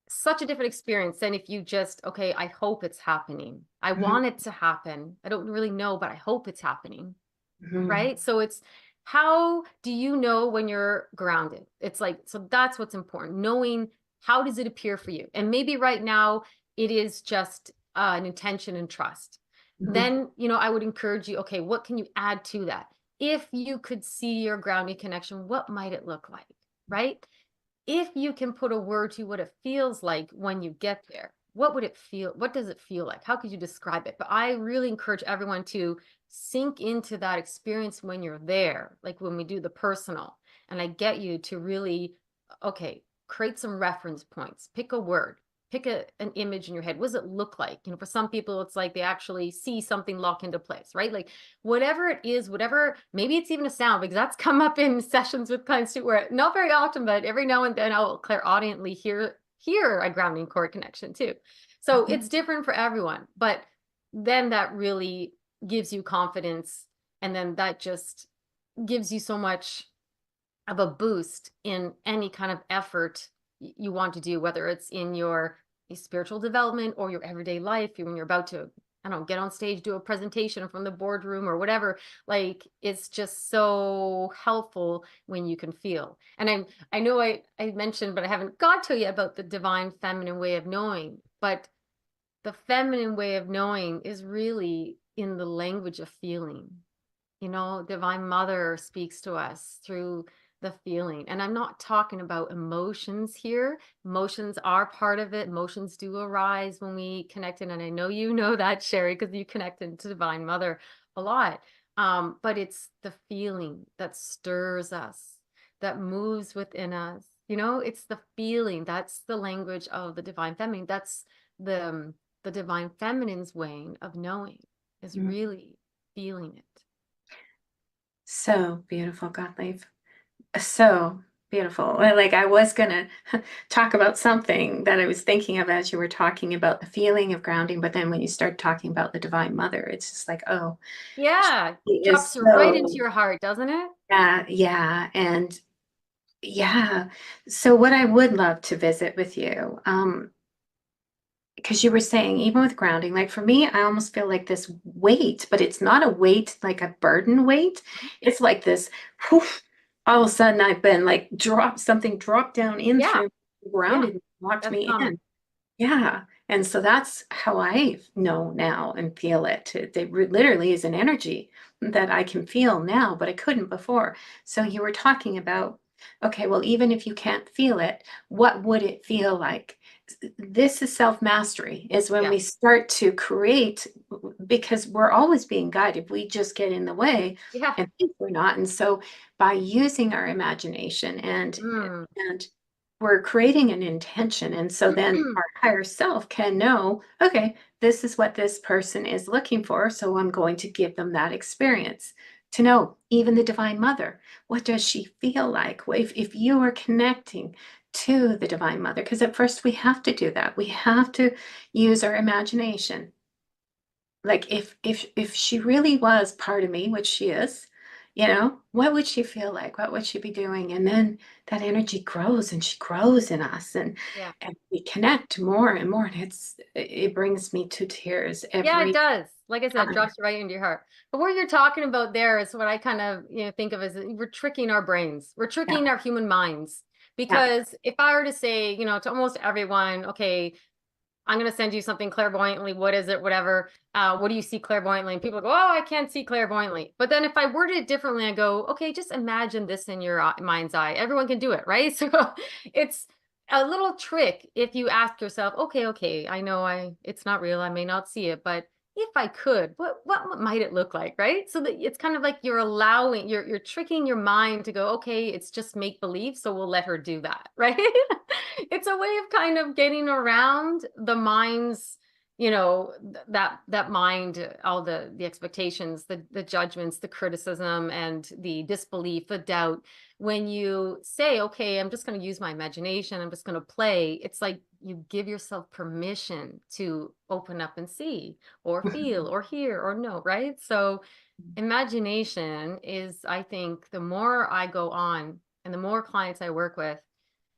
Speaker 2: such a different experience than if you just, okay, I hope it's happening. I
Speaker 1: Mhm.
Speaker 2: want it to happen. I don't really know, but I hope it's happening,
Speaker 1: Mhm.
Speaker 2: right? So it's how do you know when you're grounded? It's like, so that's what's important, knowing how does it appear for you? And maybe right now it is just an intention and trust.
Speaker 1: Mhm.
Speaker 2: Then, I would encourage you, okay, what can you add to that? If you could see your grounding connection, what might it look like, right? If you can put a word to what it feels like when you get there, what would it feel? What does it feel like? How could you describe it? But I really encourage everyone to sink into that experience when you're there, like when we do the personal. And I get you to really, okay, create some reference points, pick a word, pick an image in your head. What does it look like? For some people, it's like they actually see something lock into place, right? Like whatever it is, whatever, maybe it's even a sound, because that's come up in sessions with clients too, where not very often, but every now and then I'll clairaudiently hear a grounding cord connection too. So
Speaker 1: Mhm.
Speaker 2: it's different for everyone, but then that really gives you confidence, and then that just gives you so much of a boost in any kind of effort you want to do, whether it's in your spiritual development or your everyday life, when you're about to, I don't know, get on stage, do a presentation from the boardroom or whatever. Like it's just so helpful when you can feel. And I know I mentioned, but I haven't got to yet about the divine feminine way of knowing. But the feminine way of knowing is really in the language of feeling. You know, Divine Mother speaks to us through the feeling. And I'm not talking about emotions here. Emotions are part of it. Emotions do arise when we connect in. And I know you know that, Sherry, because you connected to Divine Mother a lot. But it's the feeling that stirs us, that moves within us. You know, it's the feeling. That's the language of the Divine Feminine. That's the Divine Feminine's way of knowing, is
Speaker 1: Mm.
Speaker 2: really feeling it.
Speaker 1: So beautiful, Godelieve. So beautiful. Well, like I was gonna talk about something that I was thinking of as you were talking about the feeling of grounding, but then when you start talking about the Divine Mother, it's just like, oh,
Speaker 2: Yeah,
Speaker 1: she is
Speaker 2: drops right into
Speaker 1: so,
Speaker 2: your heart, doesn't it?
Speaker 1: yeah, yeah, and yeah. So what I would love to visit with you, because you were saying even with grounding, like for me, I almost feel like this weight, but it's not a weight like a burden weight. It's like this, poof, all of a sudden I've been like something dropped down in
Speaker 2: Yeah,
Speaker 1: through,
Speaker 2: yeah,
Speaker 1: grounded, and locked
Speaker 2: that's
Speaker 1: me in.
Speaker 2: common.
Speaker 1: Yeah. And so that's how I know now and feel it. Literally is an energy that I can feel now, but I couldn't before. So you were talking about, okay, well, even if you can't feel it, what would it feel like? This is self mastery, is when
Speaker 2: Yeah,
Speaker 1: we start to create, because we're always being guided. We just get in the way
Speaker 2: yeah.
Speaker 1: and think we're not. And so by using our imagination
Speaker 2: Mm.
Speaker 1: and we're creating an intention. And so then our higher self can know, okay, this is what this person is looking for. So I'm going to give them that experience. To know, even the Divine Mother, what does she feel like? If you are connecting to the Divine Mother, because at first we have to do that. We have to use our imagination. Like if she really was part of me, which she is, what would she feel like? What would she be doing? And then that energy grows and she grows in us
Speaker 2: Yeah.
Speaker 1: and we connect more and more. And it brings me to tears
Speaker 2: Yeah, it
Speaker 1: every
Speaker 2: does. Like I said,
Speaker 1: time.
Speaker 2: drops right into your heart. But what you're talking about there is what I kind of, think of as we're tricking our brains. We're
Speaker 1: Yeah,
Speaker 2: tricking our human minds.
Speaker 1: yeah.
Speaker 2: Because if I were to say, to almost everyone, okay, I'm going to send you something clairvoyantly. What is it? Whatever. What do you see clairvoyantly? And people go, oh, I can't see clairvoyantly. But then if I worded it differently, I go, okay, just imagine this in your mind's eye. Everyone can do it, right? So it's a little trick if you ask yourself, okay, I know it's not real. I may not see it, but if I could, what might it look like, right? So that it's kind of like you're tricking your mind to go, okay, it's just make believe, so we'll let her do that, right? It's a way of kind of getting around the mind's, that mind, all the expectations, the judgments, the criticism, and the disbelief, the doubt. When you say, okay, I'm just going to use my imagination, I'm just going to play, it's like you give yourself permission to open up and see or feel or hear or know, right? So imagination is, I think, the more I go on and the more clients I work with,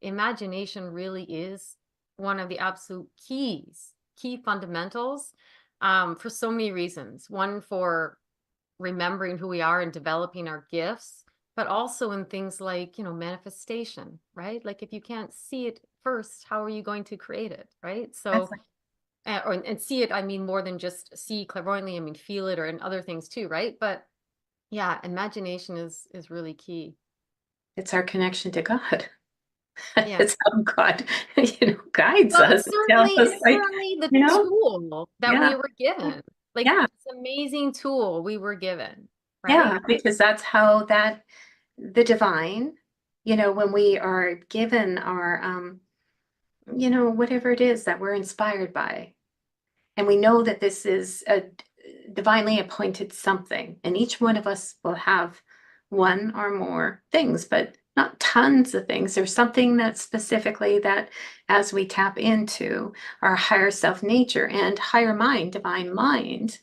Speaker 2: imagination really is one of the absolute key fundamentals, for so many reasons. One, for remembering who we are and developing our gifts, but also in things like, manifestation, right? Like if you can't see it first, how are you going to create it, right?
Speaker 1: That's
Speaker 2: So, and see it, I mean, more than just see clairvoyantly, I mean, feel it or in other things too, right? But yeah, imagination is really key.
Speaker 1: it's our connection to God.
Speaker 2: Yeah.
Speaker 1: It's how God, guides
Speaker 2: Well,
Speaker 1: us.
Speaker 2: it's
Speaker 1: It tells
Speaker 2: certainly
Speaker 1: us
Speaker 2: it's
Speaker 1: like,
Speaker 2: certainly the
Speaker 1: you know,
Speaker 2: tool that
Speaker 1: yeah,
Speaker 2: we were given. Like
Speaker 1: yeah,
Speaker 2: this amazing tool we were given, right?
Speaker 1: yeah, because that's how the divine, when we are given our, whatever it is that we're inspired by, and we know that this is a divinely appointed something, and each one of us will have one or more things, but not tons of things. There's something that specifically that as we tap into our higher self nature and higher mind, divine mind,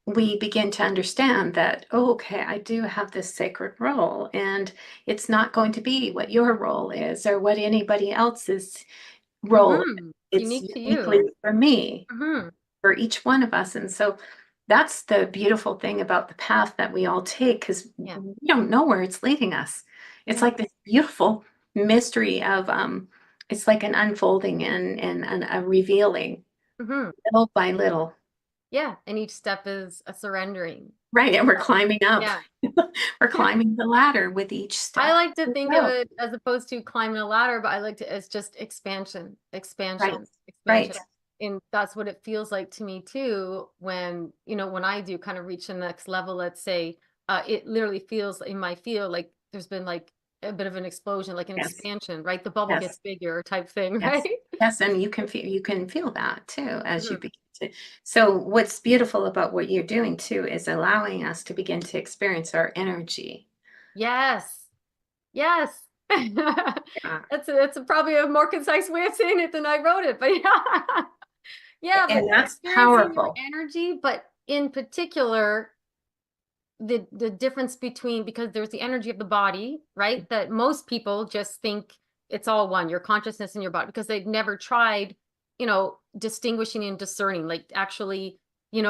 Speaker 1: we begin to understand that, oh, okay, I do have this sacred role, and it's not going to be what your role is or what anybody else's role is.
Speaker 2: Mm-hmm.
Speaker 1: It's
Speaker 2: Unique to
Speaker 1: uniquely
Speaker 2: you.
Speaker 1: for me,
Speaker 2: Mm-hmm.
Speaker 1: for each one of us. And so that's the beautiful thing about the path that we all take, because
Speaker 2: Yeah.
Speaker 1: we don't know where it's leading us. It's
Speaker 2: Yeah.
Speaker 1: like this beautiful mystery of it's like an unfolding and a revealing
Speaker 2: Hmm.
Speaker 1: little by little.
Speaker 2: Yeah. And each step is a surrendering.
Speaker 1: Right. And we're climbing up.
Speaker 2: Yeah.
Speaker 1: We're climbing the ladder with each
Speaker 2: I
Speaker 1: step.
Speaker 2: like to
Speaker 1: We
Speaker 2: think of
Speaker 1: will.
Speaker 2: it as opposed to climbing a ladder, but I like to, it's just expansion,
Speaker 1: Right.
Speaker 2: expansion, expansion.
Speaker 1: Right.
Speaker 2: And that's what it feels like to me too, when, when I do kind of reach the next level, let's say, it literally feels in my field like there's been like a bit of an explosion, like an
Speaker 1: Yes.
Speaker 2: expansion, right? The bubble
Speaker 1: Yes.
Speaker 2: gets bigger type thing,
Speaker 1: Yes.
Speaker 2: right?
Speaker 1: Yes. And you can feel that too as you
Speaker 2: Mhm.
Speaker 1: begin to. So what's beautiful about what you're doing too is allowing us to begin to experience our energy.
Speaker 2: Yes. Yes.
Speaker 1: Yeah.
Speaker 2: That's probably a more concise way of saying it than I wrote it, but yeah. Yeah, but
Speaker 1: And that's
Speaker 2: experiencing your
Speaker 1: powerful.
Speaker 2: energy, but in particular, the difference between, because there's the energy of the body, right? That most people just think it's all one, your consciousness and your body, because they've never tried, distinguishing and discerning, like actually, I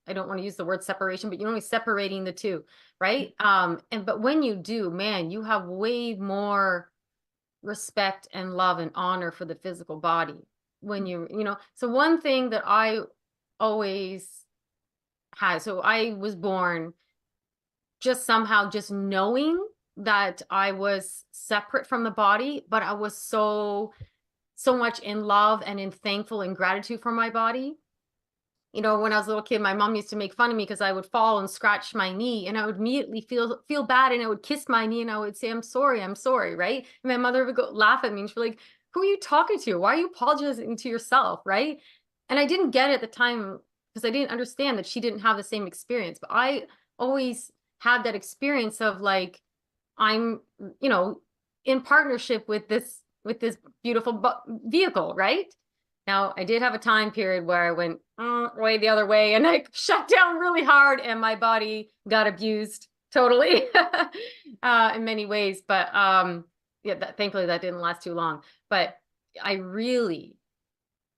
Speaker 2: don't want to use the word separation, but separating the two, right? But when you do, man, you have way more respect and love and honor for the physical body when so one thing that I always had, so I was born just somehow just knowing that I was separate from the body, but I was so much in love and in thankful and gratitude for my body. When I was a little kid, my mom used to make fun of me because I would fall and scratch my knee, and I would immediately feel bad, and I would kiss my knee and I would say, I'm sorry, right? And my mother would go laugh at me and she'd be like, who are you talking to? Why are you apologizing to yourself, right? And I didn't get it at the time because I didn't understand that she didn't have the same experience. But I always had that experience of like, I'm, you know, in partnership with this beautiful vehicle, right? Now, I did have a time period where I went way the other way and I shut down really hard and my body got abused totally in many ways. But yeah, thankfully that didn't last too long. But I really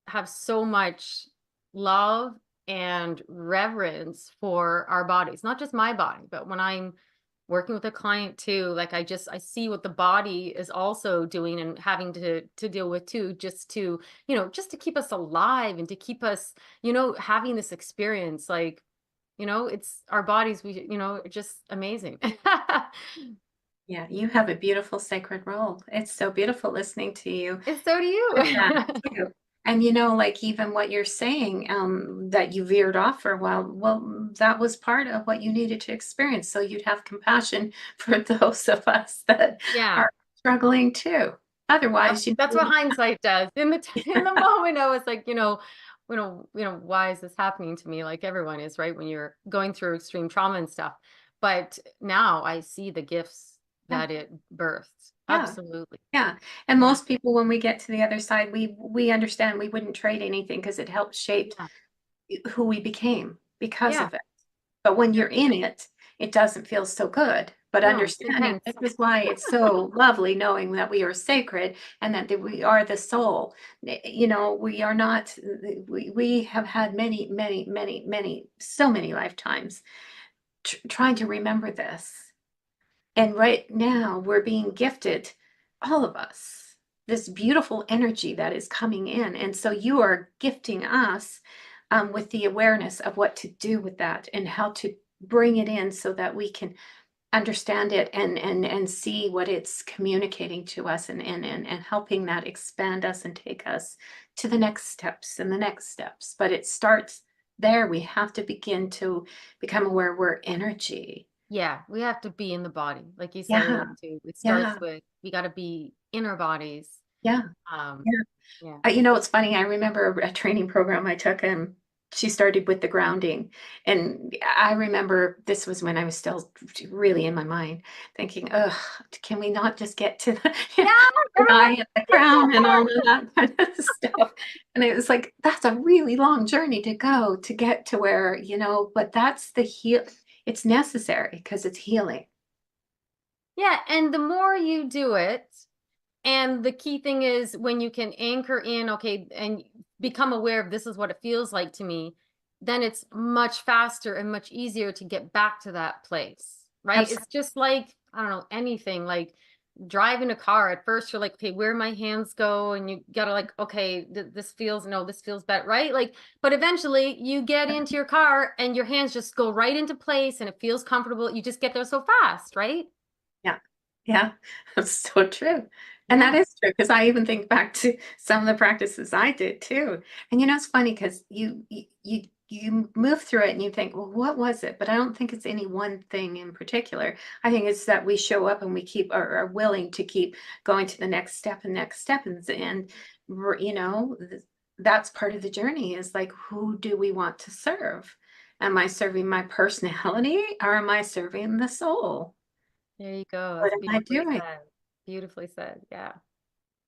Speaker 2: have so much love and reverence for our bodies, not just my body, but when I'm working with a client too, like I see what the body is also doing and having to deal with too, just to, just to keep us alive and to keep us, having this experience. Like, it's our bodies, just amazing.
Speaker 1: Yeah, you have a beautiful sacred role. It's so beautiful listening to you
Speaker 2: And so do you.
Speaker 1: with that too. And like even what you're saying, that you veered off for a while, well, that was part of what you needed to experience. So you'd have compassion for those of us that
Speaker 2: Yeah.
Speaker 1: are struggling too. Otherwise,
Speaker 2: That's what hindsight does. In the moment, I was like, why is this happening to me? Like everyone is, right? When you're going through extreme trauma and stuff. But now I see the gifts
Speaker 1: yeah,
Speaker 2: that it births.
Speaker 1: yeah.
Speaker 2: Absolutely.
Speaker 1: Yeah. And
Speaker 2: Yeah.
Speaker 1: most people, when we get to the other side, we understand we wouldn't trade anything because it helped shape
Speaker 2: Yeah.
Speaker 1: who we became because
Speaker 2: Yeah.
Speaker 1: of it. But when
Speaker 2: Yeah.
Speaker 1: you're in it, it doesn't feel so good. But
Speaker 2: No, it's
Speaker 1: understanding
Speaker 2: intense.
Speaker 1: this is why it's so lovely knowing that we are sacred and that we are the soul. We are not, we have had many, many, many, many, so many lifetimes trying to remember this. And right now, we're being gifted, all of us, this beautiful energy that is coming in. And so you are gifting us with the awareness of what to do with that and how to bring it in so that we can understand it and see what it's communicating to us and helping that expand us and take us to the next steps and the next steps. But it starts there. We have to begin to become aware we're energy.
Speaker 2: Yeah. We have to be in the body. Like you said
Speaker 1: Yeah.
Speaker 2: earlier too. It starts
Speaker 1: Yeah.
Speaker 2: with, we got to be in our bodies.
Speaker 1: Yeah.
Speaker 2: Um,
Speaker 1: Yeah.
Speaker 2: yeah.
Speaker 1: It's funny. I remember a training program I took, and she started with the grounding. And I remember this was when I was still really in my mind thinking, ugh, can we not just get to the,
Speaker 2: Yeah.
Speaker 1: the eye and the
Speaker 2: It's so
Speaker 1: crown and all
Speaker 2: hard.
Speaker 1: of that kind of stuff? And it was like, that's a really long journey to go to get to where, but that's the heal. It's necessary because it's healing.
Speaker 2: Yeah. And the more you do it, and the key thing is when you can anchor in, okay, and become aware of this is what it feels like to me, then it's much faster and much easier to get back to that place, right? It's
Speaker 1: Absolutely.
Speaker 2: just like, I don't know, anything like, driving a car, at first you're like, okay, where my hands go, and you gotta like, okay, this feels, no, this feels better, right? Like, but eventually you get into your car and your hands just go right into place and it feels comfortable. You just get there so fast, right?
Speaker 1: Yeah. Yeah. That's so true. And that
Speaker 2: Yeah.
Speaker 1: is true because I even think back to some of the practices I did too. And it's funny because you move through it and you think, well, what was it? But I don't think it's any one thing in particular. I think it's that we show up and we keep are willing to keep going to the next step and next step and that's part of the journey is like who do we want to serve? Am I serving my personality or am I serving the soul?
Speaker 2: There you go.
Speaker 1: What
Speaker 2: That's
Speaker 1: am I
Speaker 2: beautifully
Speaker 1: doing?
Speaker 2: said. Beautifully said. Yeah.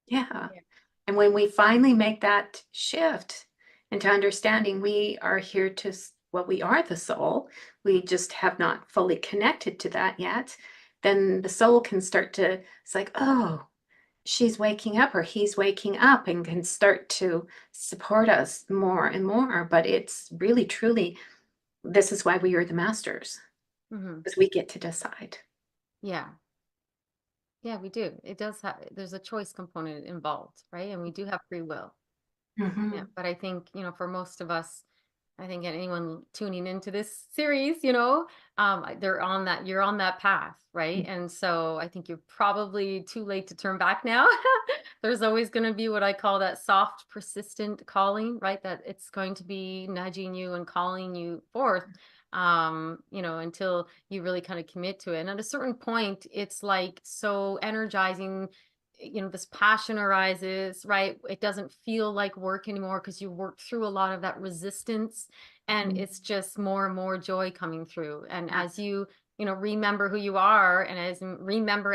Speaker 1: Yeah.
Speaker 2: Yeah.
Speaker 1: And when we finally make that shift into understanding we are here to, well, we are the soul, we just have not fully connected to that yet, then the soul can start to, it's like, oh, she's waking up or he's waking up and can start to support us more and more. But it's really, truly, this is why we are the masters,
Speaker 2: Hmm.
Speaker 1: because we get to decide.
Speaker 2: Yeah. Yeah, we do. It does have, there's a choice component involved, right? And we do have free will. Yeah.
Speaker 1: Hmm.
Speaker 2: But I think, for most of us, I think anyone tuning into this series, they're on that, you're on that path, right? And so I think you're probably too late to turn back now. There's always going to be what I call that soft, persistent calling, right? That it's going to be nudging you and calling you forth, until you really kind of commit to it. And at a certain point, it's like so energizing, this passion arises, right? It doesn't feel like work anymore because you worked through a lot of that resistance, and
Speaker 1: Hmm.
Speaker 2: it's just more and more joy coming through. And
Speaker 1: Yeah.
Speaker 2: as you, remember who you are, and as in remember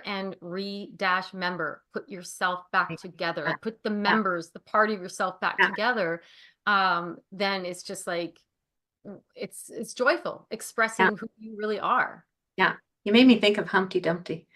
Speaker 2: and re-dash member, put yourself back together,
Speaker 1: Yeah.
Speaker 2: like put the
Speaker 1: Yeah.
Speaker 2: members, the part of yourself back
Speaker 1: Yeah.
Speaker 2: together. Then it's just like, it's joyful,
Speaker 1: Yeah.
Speaker 2: expressing who you really are.
Speaker 1: Yeah. You made me think of Humpty Dumpty.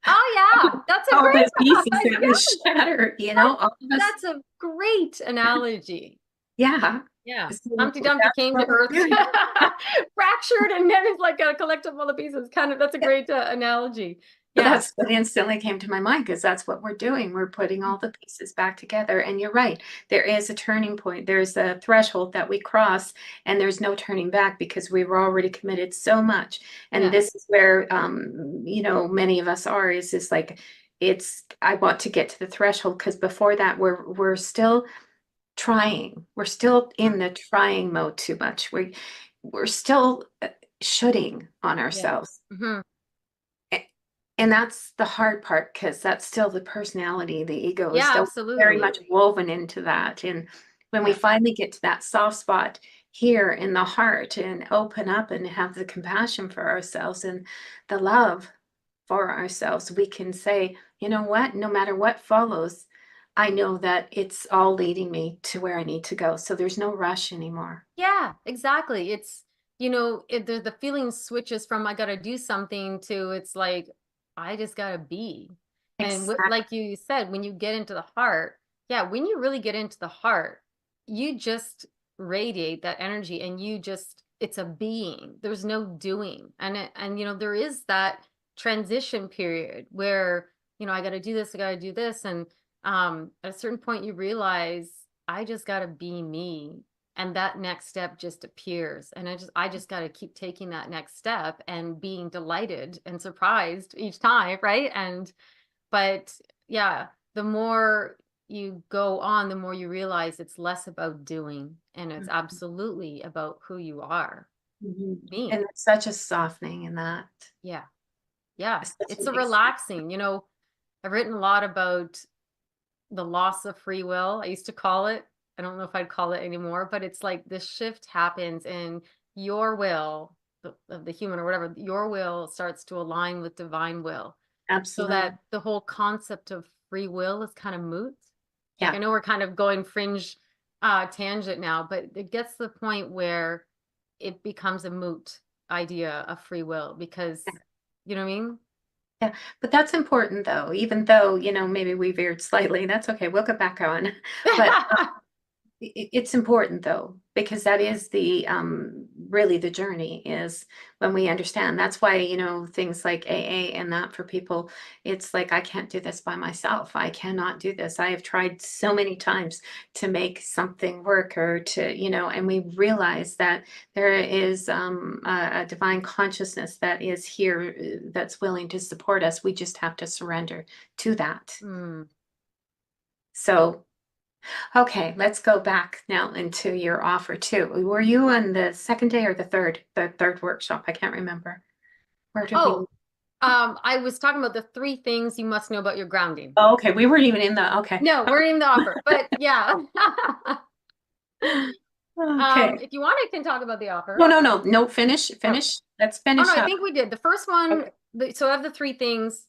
Speaker 2: Oh yeah, that's a
Speaker 1: All
Speaker 2: great
Speaker 1: those pieces that
Speaker 2: yeah,
Speaker 1: were shattered, all of us.
Speaker 2: that's a great analogy.
Speaker 1: Yeah.
Speaker 2: Yeah.
Speaker 1: So
Speaker 2: Humpty Dumpty
Speaker 1: that's
Speaker 2: came to
Speaker 1: what we're
Speaker 2: Earth
Speaker 1: doing. Yeah.
Speaker 2: fractured, and then it's like a collective all the pieces. That's a great analogy.
Speaker 1: But
Speaker 2: Yeah.
Speaker 1: that's what instantly came to my mind because that's what we're doing. We're putting all the pieces back together. And you're right. There is a turning point. There's a threshold that we cross, and there's no turning back because we were already committed so much. And
Speaker 2: Yeah.
Speaker 1: this is where, many of us are is like, I want to get to the threshold because before that, we're still trying. We're still in the trying mode too much. We're still shooting on
Speaker 2: Yeah.
Speaker 1: ourselves.
Speaker 2: Hmm.
Speaker 1: A- And that's the hard part because that's still the personality. The ego is
Speaker 2: Yeah,
Speaker 1: still very
Speaker 2: absolutely.
Speaker 1: much woven into that. And when we
Speaker 2: Yeah.
Speaker 1: finally get to that soft spot here in the heart and open up and have the compassion for ourselves and the love for ourselves, we can say, you know what, no matter what follows, I know that it's all leading me to where I need to go. So there's no rush anymore.
Speaker 2: Yeah, exactly. It's, the feeling switches from I gotta do something to it's like I just gotta be. And
Speaker 1: Exactly.
Speaker 2: like you said, when you get into the heart, yeah, when you really get into the heart, you just radiate that energy, and it's a being. There's no doing. And there is that transition period where, I gotta do this, I gotta do this. And at a certain point you realize I just gotta be me, and that next step just appears, and I just got to keep taking that next step and being delighted and surprised each time, right? But yeah, the more you go on, the more you realize it's less about doing, and it's absolutely about who you are
Speaker 1: Mhm.
Speaker 2: being.
Speaker 1: And there's such a softening in that.
Speaker 2: Yeah. Yeah,
Speaker 1: It's such
Speaker 2: it's
Speaker 1: an
Speaker 2: a relaxing, I've written a lot about the loss of free will, I used to call it. I don't know if I'd call it anymore, but it's like this shift happens, and your will, of the human or whatever, your will starts to align with divine will. So
Speaker 1: absolutely.
Speaker 2: that the whole concept of free will is kind of moot. Like,
Speaker 1: Yeah.
Speaker 2: I know we're kind of going fringe tangent now, but it gets to the point where it becomes a moot idea of free will, because you know what I mean?
Speaker 1: Yeah, but that's important though, even though, maybe we veered slightly. That's okay. We'll get back on. But it's important though, because that is the really the journey is when we understand. That's why, things like AA and that for people, it's like, I can't do this by myself. I cannot do this. I have tried so many times to make something work or to, and we realize that there is a divine consciousness that is here that's willing to support us. We just have to surrender to that.
Speaker 2: Mm.
Speaker 1: So, okay, let's go back now into your offer too. Were you on the second day or the third? The third workshop? I can't remember. Where did we?
Speaker 2: Oh, I was talking about the 3 things you must know about your grounding.
Speaker 1: Oh, okay, we weren't even in the. Okay.
Speaker 2: No, we're in the offer, but yeah.
Speaker 1: Okay.
Speaker 2: If you want, I can talk about the
Speaker 1: No,
Speaker 2: offer.
Speaker 1: no, no, no. Finish,
Speaker 2: Oh,
Speaker 1: finish. Let's
Speaker 2: oh no,
Speaker 1: finish
Speaker 2: I
Speaker 1: up.
Speaker 2: think we did. The first one,
Speaker 1: Okay.
Speaker 2: so of the 3 things,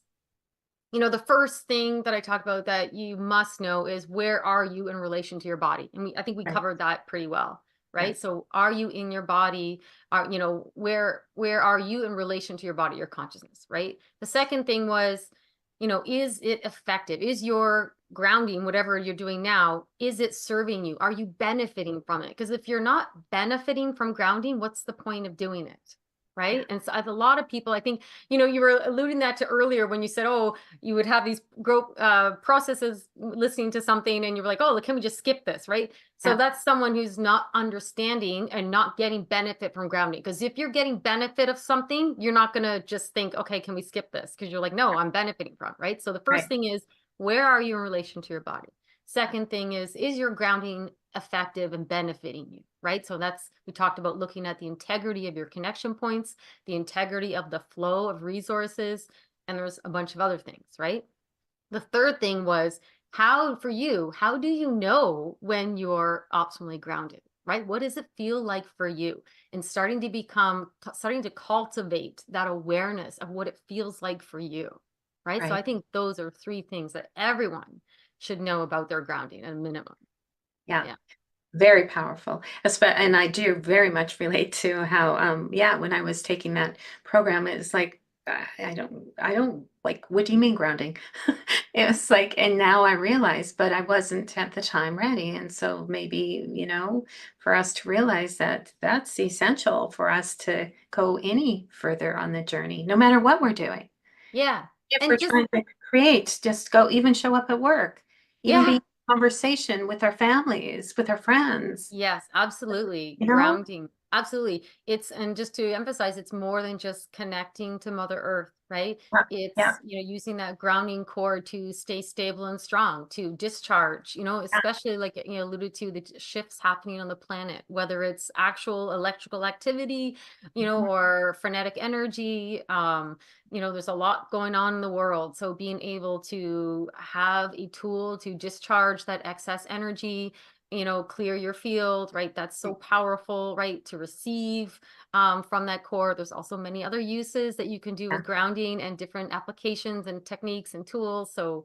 Speaker 2: the first thing that I talked about that you must know is where are you in relation to your body? And I think we
Speaker 1: Right.
Speaker 2: covered that pretty well, right?
Speaker 1: Yes.
Speaker 2: So are you in your body? Where are you in relation to your body, your consciousness, right? The second thing was, is it effective? Is your grounding, whatever you're doing now, is it serving you? Are you benefiting from it? Because if you're not benefiting from grounding, what's the point of doing it?
Speaker 1: Yeah.
Speaker 2: Right. And so a lot of people, I think, you were alluding that to earlier when you said, oh, you would have these processes listening to something and you were like, oh, can we just skip this? Right. So
Speaker 1: Yeah.
Speaker 2: that's someone who's not understanding and not getting benefit from grounding. Because if you're getting benefit of something, you're not going to just think, okay, can we skip this? Because you're like, no, I'm benefiting from it. Right. So the first
Speaker 1: Right.
Speaker 2: thing is, where are you in relation to your body? Second thing is your grounding effective and benefiting you? Right. So we talked about looking at the integrity of your connection points, the integrity of the flow of resources, and there's a bunch of other things, right? The third thing was how do you know when you're optimally grounded, right? What does it feel like for you? And starting to cultivate that awareness of what it feels like for you, right? So I
Speaker 1: Right.
Speaker 2: think those are 3 things that everyone should know about their grounding at a minimum.
Speaker 1: Yeah.
Speaker 2: Yeah.
Speaker 1: Very powerful. And I do very much relate to how, yeah, when I was taking that program, it's like, I don't like, what do you mean grounding? It was like, and now I realize, but I wasn't at the time ready. And so maybe, for us to realize that that's essential for us to go any further on the journey, no matter what we're doing.
Speaker 2: Yeah.
Speaker 1: If we're
Speaker 2: And just,
Speaker 1: trying to create, just go, even show up at work, even be
Speaker 2: yeah.
Speaker 1: in conversation with our families, with our friends,
Speaker 2: Yes, absolutely.
Speaker 1: you know?
Speaker 2: Grounding. Absolutely. And just to emphasize, it's more than just connecting to Mother Earth, right?
Speaker 1: Yeah, yeah,
Speaker 2: It's, using that grounding cord to stay stable and strong, to discharge,
Speaker 1: yeah,
Speaker 2: especially like, alluded to the shifts happening on the planet, whether it's actual electrical activity,
Speaker 1: mhm,
Speaker 2: or frenetic energy. There's a lot going on in the world. So being able to have a tool to discharge that excess energy, clear your field, right? That's so powerful, right? To receive from that core. There's also many other uses that you can do
Speaker 1: yeah,
Speaker 2: with grounding and different applications and techniques and tools. So,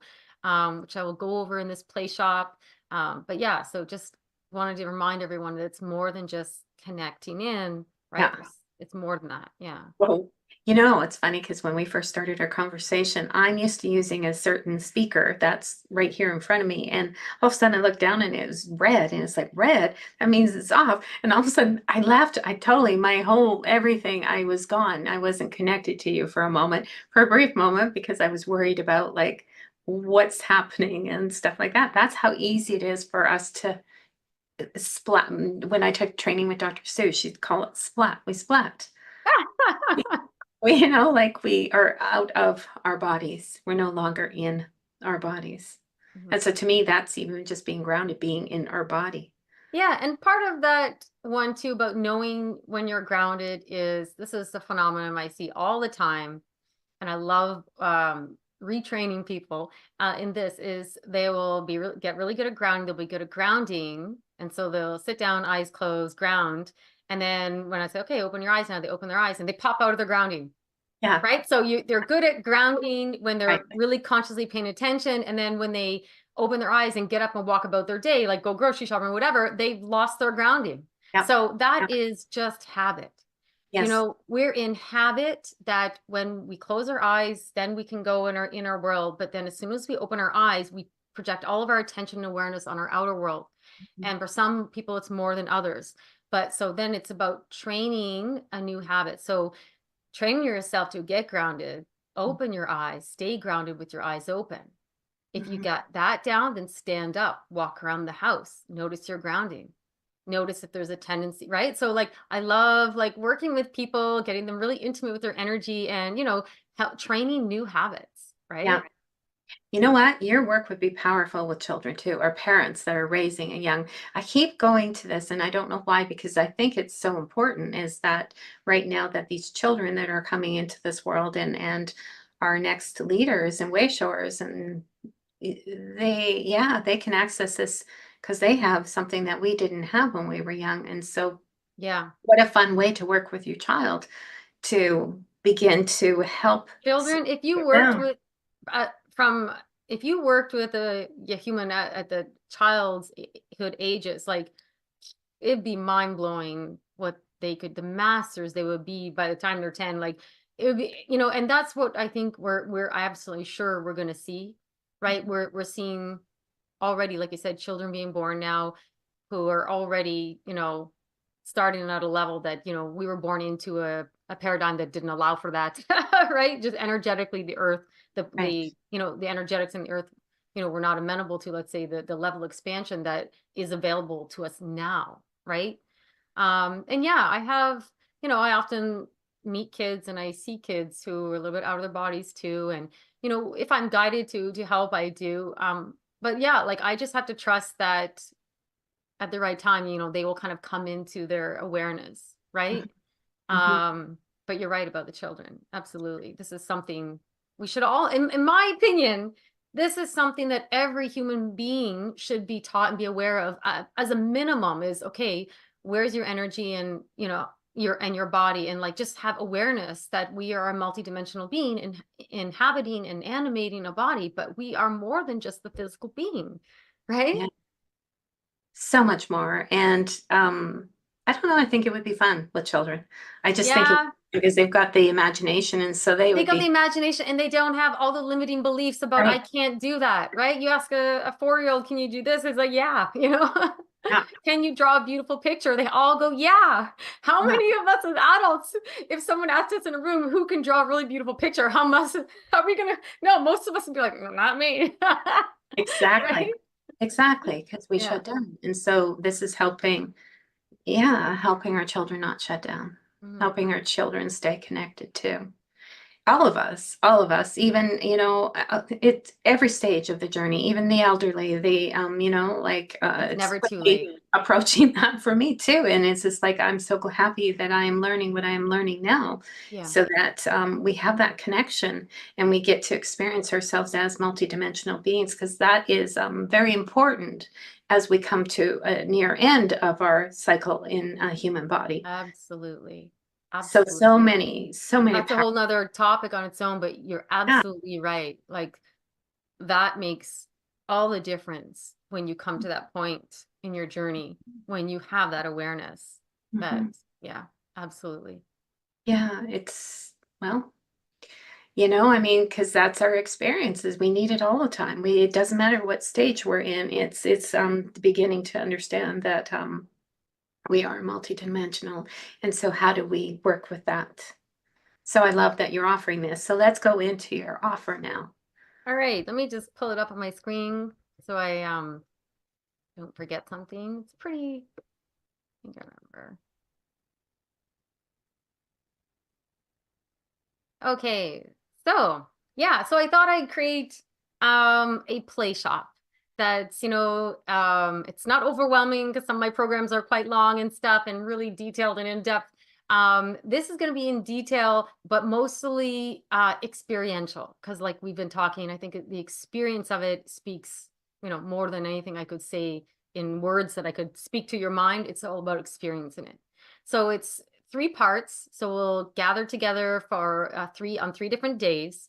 Speaker 2: which I will go over in this play shop. But yeah, so just wanted to remind everyone that it's more than just connecting in, right?
Speaker 1: yeah.
Speaker 2: It's more than that. Yeah.
Speaker 1: Well, it's funny because when we first started our conversation, I'm used to using a certain speaker that's right here in front of me. And all of a sudden I looked down and it was red. And it's like, red, that means it's off. And all of a sudden I left. My whole everything, I was gone. I wasn't connected to you for a moment, for a brief moment, because I was worried about like what's happening and stuff like that. That's how easy it is for us to splat. When I took training with Dr. Sue, she'd call it splat. We splat. We, like we are out of our bodies. We're no longer in our bodies.
Speaker 2: Mhm.
Speaker 1: And so to me, that's even just being grounded, being in our body.
Speaker 2: Yeah, and part of that one too about knowing when you're grounded is this is the phenomenon I see all the time, and I love retraining people in this is they will get really good at grounding. They'll be good at grounding, and so they'll sit down, eyes closed, ground, and then when I say, okay, open your eyes now, they open their eyes and they pop out of their grounding.
Speaker 1: Yeah,
Speaker 2: Right. So they're good at grounding when
Speaker 1: right.
Speaker 2: they're really consciously paying attention. And then when they open their eyes and get up and walk about their day, like go grocery shopping or whatever, they've lost their grounding.
Speaker 1: Yep.
Speaker 2: So that
Speaker 1: Yep.
Speaker 2: is just habit.
Speaker 1: Yes.
Speaker 2: We're in habit that when we close our eyes, then we can go in our inner world. But then as soon as we open our eyes, we project all of our attention and awareness on our outer world.
Speaker 1: Mhm.
Speaker 2: And for some people, it's more than others. But so then it's about training a new habit. So training yourself to get grounded, open your eyes, stay grounded with your eyes open. If you
Speaker 1: Mhm.
Speaker 2: got that down, then stand up, walk around the house, notice your grounding. Notice if there's a tendency, right? So like I love like working with people, getting them really intimate with their energy and, help training new habits,
Speaker 1: Yeah.
Speaker 2: right?
Speaker 1: You know what? Your work would be powerful with children too, or parents that are raising a young. I keep going to this, and I don't know why, because I think it's so important. Is that right now that these children that are coming into this world and our next leaders and way showers, and they can access this because they have something that we didn't have when we were young. And so,
Speaker 2: Yeah.
Speaker 1: what a fun way to work with your child to begin to help
Speaker 2: Children,
Speaker 1: support
Speaker 2: if you worked
Speaker 1: them.
Speaker 2: with from if you worked with a human at the childhood ages, like it'd be mind blowing what they could, the masters they would be by the time they're 10. Like it would be, and that's what I think we're absolutely sure we're going to see, right? We're seeing already, like I said, children being born now who are already, starting at a level that, we were born into a paradigm that didn't allow for that, right? Just energetically, the earth,
Speaker 1: Right.
Speaker 2: the energetics in the earth, we're not amenable to, let's say, the level expansion that is available to us now, right? And yeah, I have, I often meet kids and I see kids who are a little bit out of their bodies too. And, if I'm guided to help, I do. But yeah, like I just have to trust that at the right time, they will kind of come into their awareness, right?
Speaker 1: Mhm.
Speaker 2: Um, but you're right about the children. Absolutely. This is something we should all, in my opinion, this is something that every human being should be taught and be aware of, as a minimum is, okay, where's your energy and, your body, and like just have awareness that we are a multidimensional being and inhabiting and animating a body, but we are more than just the physical being, right?
Speaker 1: Yeah. So much more. And I don't know, I think it would be fun with children. I just think it
Speaker 2: Yeah.
Speaker 1: because they've got the imagination and so they
Speaker 2: They
Speaker 1: would
Speaker 2: got the
Speaker 1: be
Speaker 2: imagination and they don't have all the limiting beliefs about I
Speaker 1: right.
Speaker 2: can't do that, right? You ask a 4-year-old, can you do this? It's like, yeah,
Speaker 1: Yeah.
Speaker 2: Can you draw a beautiful picture? They all go, yeah. How
Speaker 1: Yeah.
Speaker 2: many of us as adults, if someone asked us in a room who can draw a really beautiful picture, how are we gonna, no, most of us would be like, "No, not me."
Speaker 1: Exactly.
Speaker 2: Right?
Speaker 1: Exactly. Because we
Speaker 2: Yeah.
Speaker 1: shut down. And so this is helping, yeah, helping our children not shut down,
Speaker 2: Mhm.
Speaker 1: helping our children stay connected too. All of us, even, it's every stage of the journey, even the elderly,
Speaker 2: It's
Speaker 1: it's
Speaker 2: never too
Speaker 1: quickly
Speaker 2: late.
Speaker 1: approaching that for me too. And it's just like, I'm so happy that I am learning what I am learning now
Speaker 2: Yeah.
Speaker 1: so that we have that connection and we get to experience ourselves as multidimensional beings because that is very important as we come to a near end of our cycle in a human body.
Speaker 2: Absolutely.
Speaker 1: So
Speaker 2: Absolutely.
Speaker 1: many, so many
Speaker 2: That's a
Speaker 1: power.
Speaker 2: whole nother topic on its own, but you're absolutely right. Like that makes all the difference when you come to that point in your journey, when you have that awareness that,
Speaker 1: Mhm.
Speaker 2: yeah, absolutely.
Speaker 1: Yeah, it's well, I mean, because that's our experiences. We need it all the time. It doesn't matter what stage we're in. It's beginning to understand that we are multidimensional. And so how do we work with that? So I love that you're offering this. So let's go into your offer now.
Speaker 2: All right, let me just pull it up on my screen so I don't forget something. It's pretty, I think I remember. Okay, so yeah, so I thought I'd create a play shop that's, it's not overwhelming because some of my programs are quite long and stuff and really detailed and in depth. This is going to be in detail, but mostly experiential because like we've been talking, I think the experience of it speaks, more than anything I could say in words that I could speak to your mind. It's all about experiencing it. So it's 3 parts. So we'll gather together for three different days.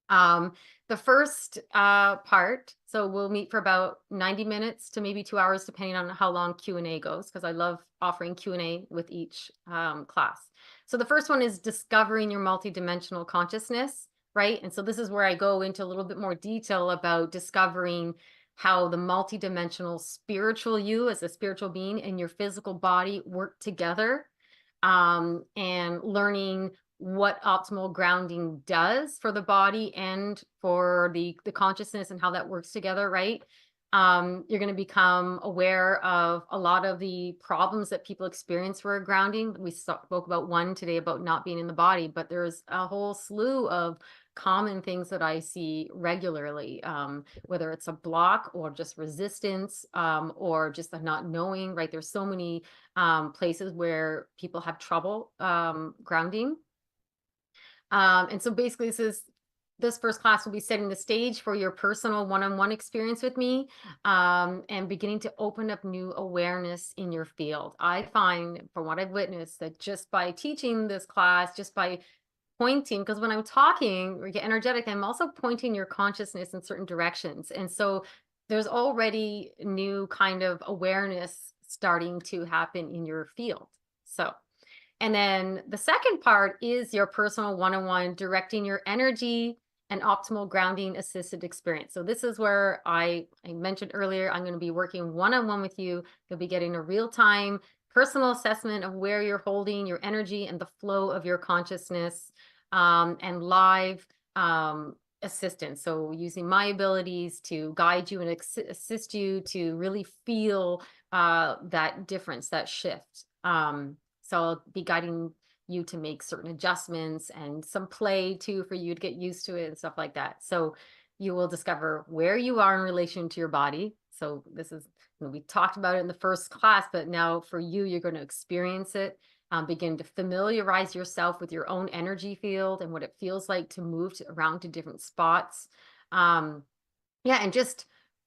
Speaker 2: Um, the first part, so we'll meet for about 90 minutes to maybe 2 hours, depending on how long Q&A goes, because I love offering Q&A with each class. So the first one is discovering your multidimensional consciousness, right? And so this is where I go into a little bit more detail about discovering how the multidimensional spiritual you as a spiritual being and your physical body work together, and learning what optimal grounding does for the body and for the consciousness and how that works together, right? You're going to become aware of a lot of the problems that people experience for grounding. We spoke about one today about not being in the body, but there's a whole slew of common things that I see regularly, whether it's a block or just resistance, or just a not knowing, right? There's so many places where people have trouble grounding. And so basically this first class will be setting the stage for your personal one-on-one experience with me, and beginning to open up new awareness in your field. I find, from what I've witnessed, that just by teaching this class, just by pointing, because when I'm talking or get energetic, I'm also pointing your consciousness in certain directions. And so there's already new kind of awareness starting to happen in your field. So, and then the second part is your personal one-on-one directing your energy and optimal grounding assisted experience. So this is where I mentioned earlier, I'm going to be working one-on-one with you. You'll be getting a real-time personal assessment of where you're holding your energy and the flow of your consciousness, and live assistance. So using my abilities to guide you and assist you to really feel that difference, that shift. So I'll be guiding you to make certain adjustments and some play too for you to get used to it and stuff like that. So you will discover where you are in relation to your body. So this is, we talked about it in the first class, but now for you, you're going to experience it. Begin to familiarize yourself with your own energy field and what it feels like to move around to different spots. Yeah, and just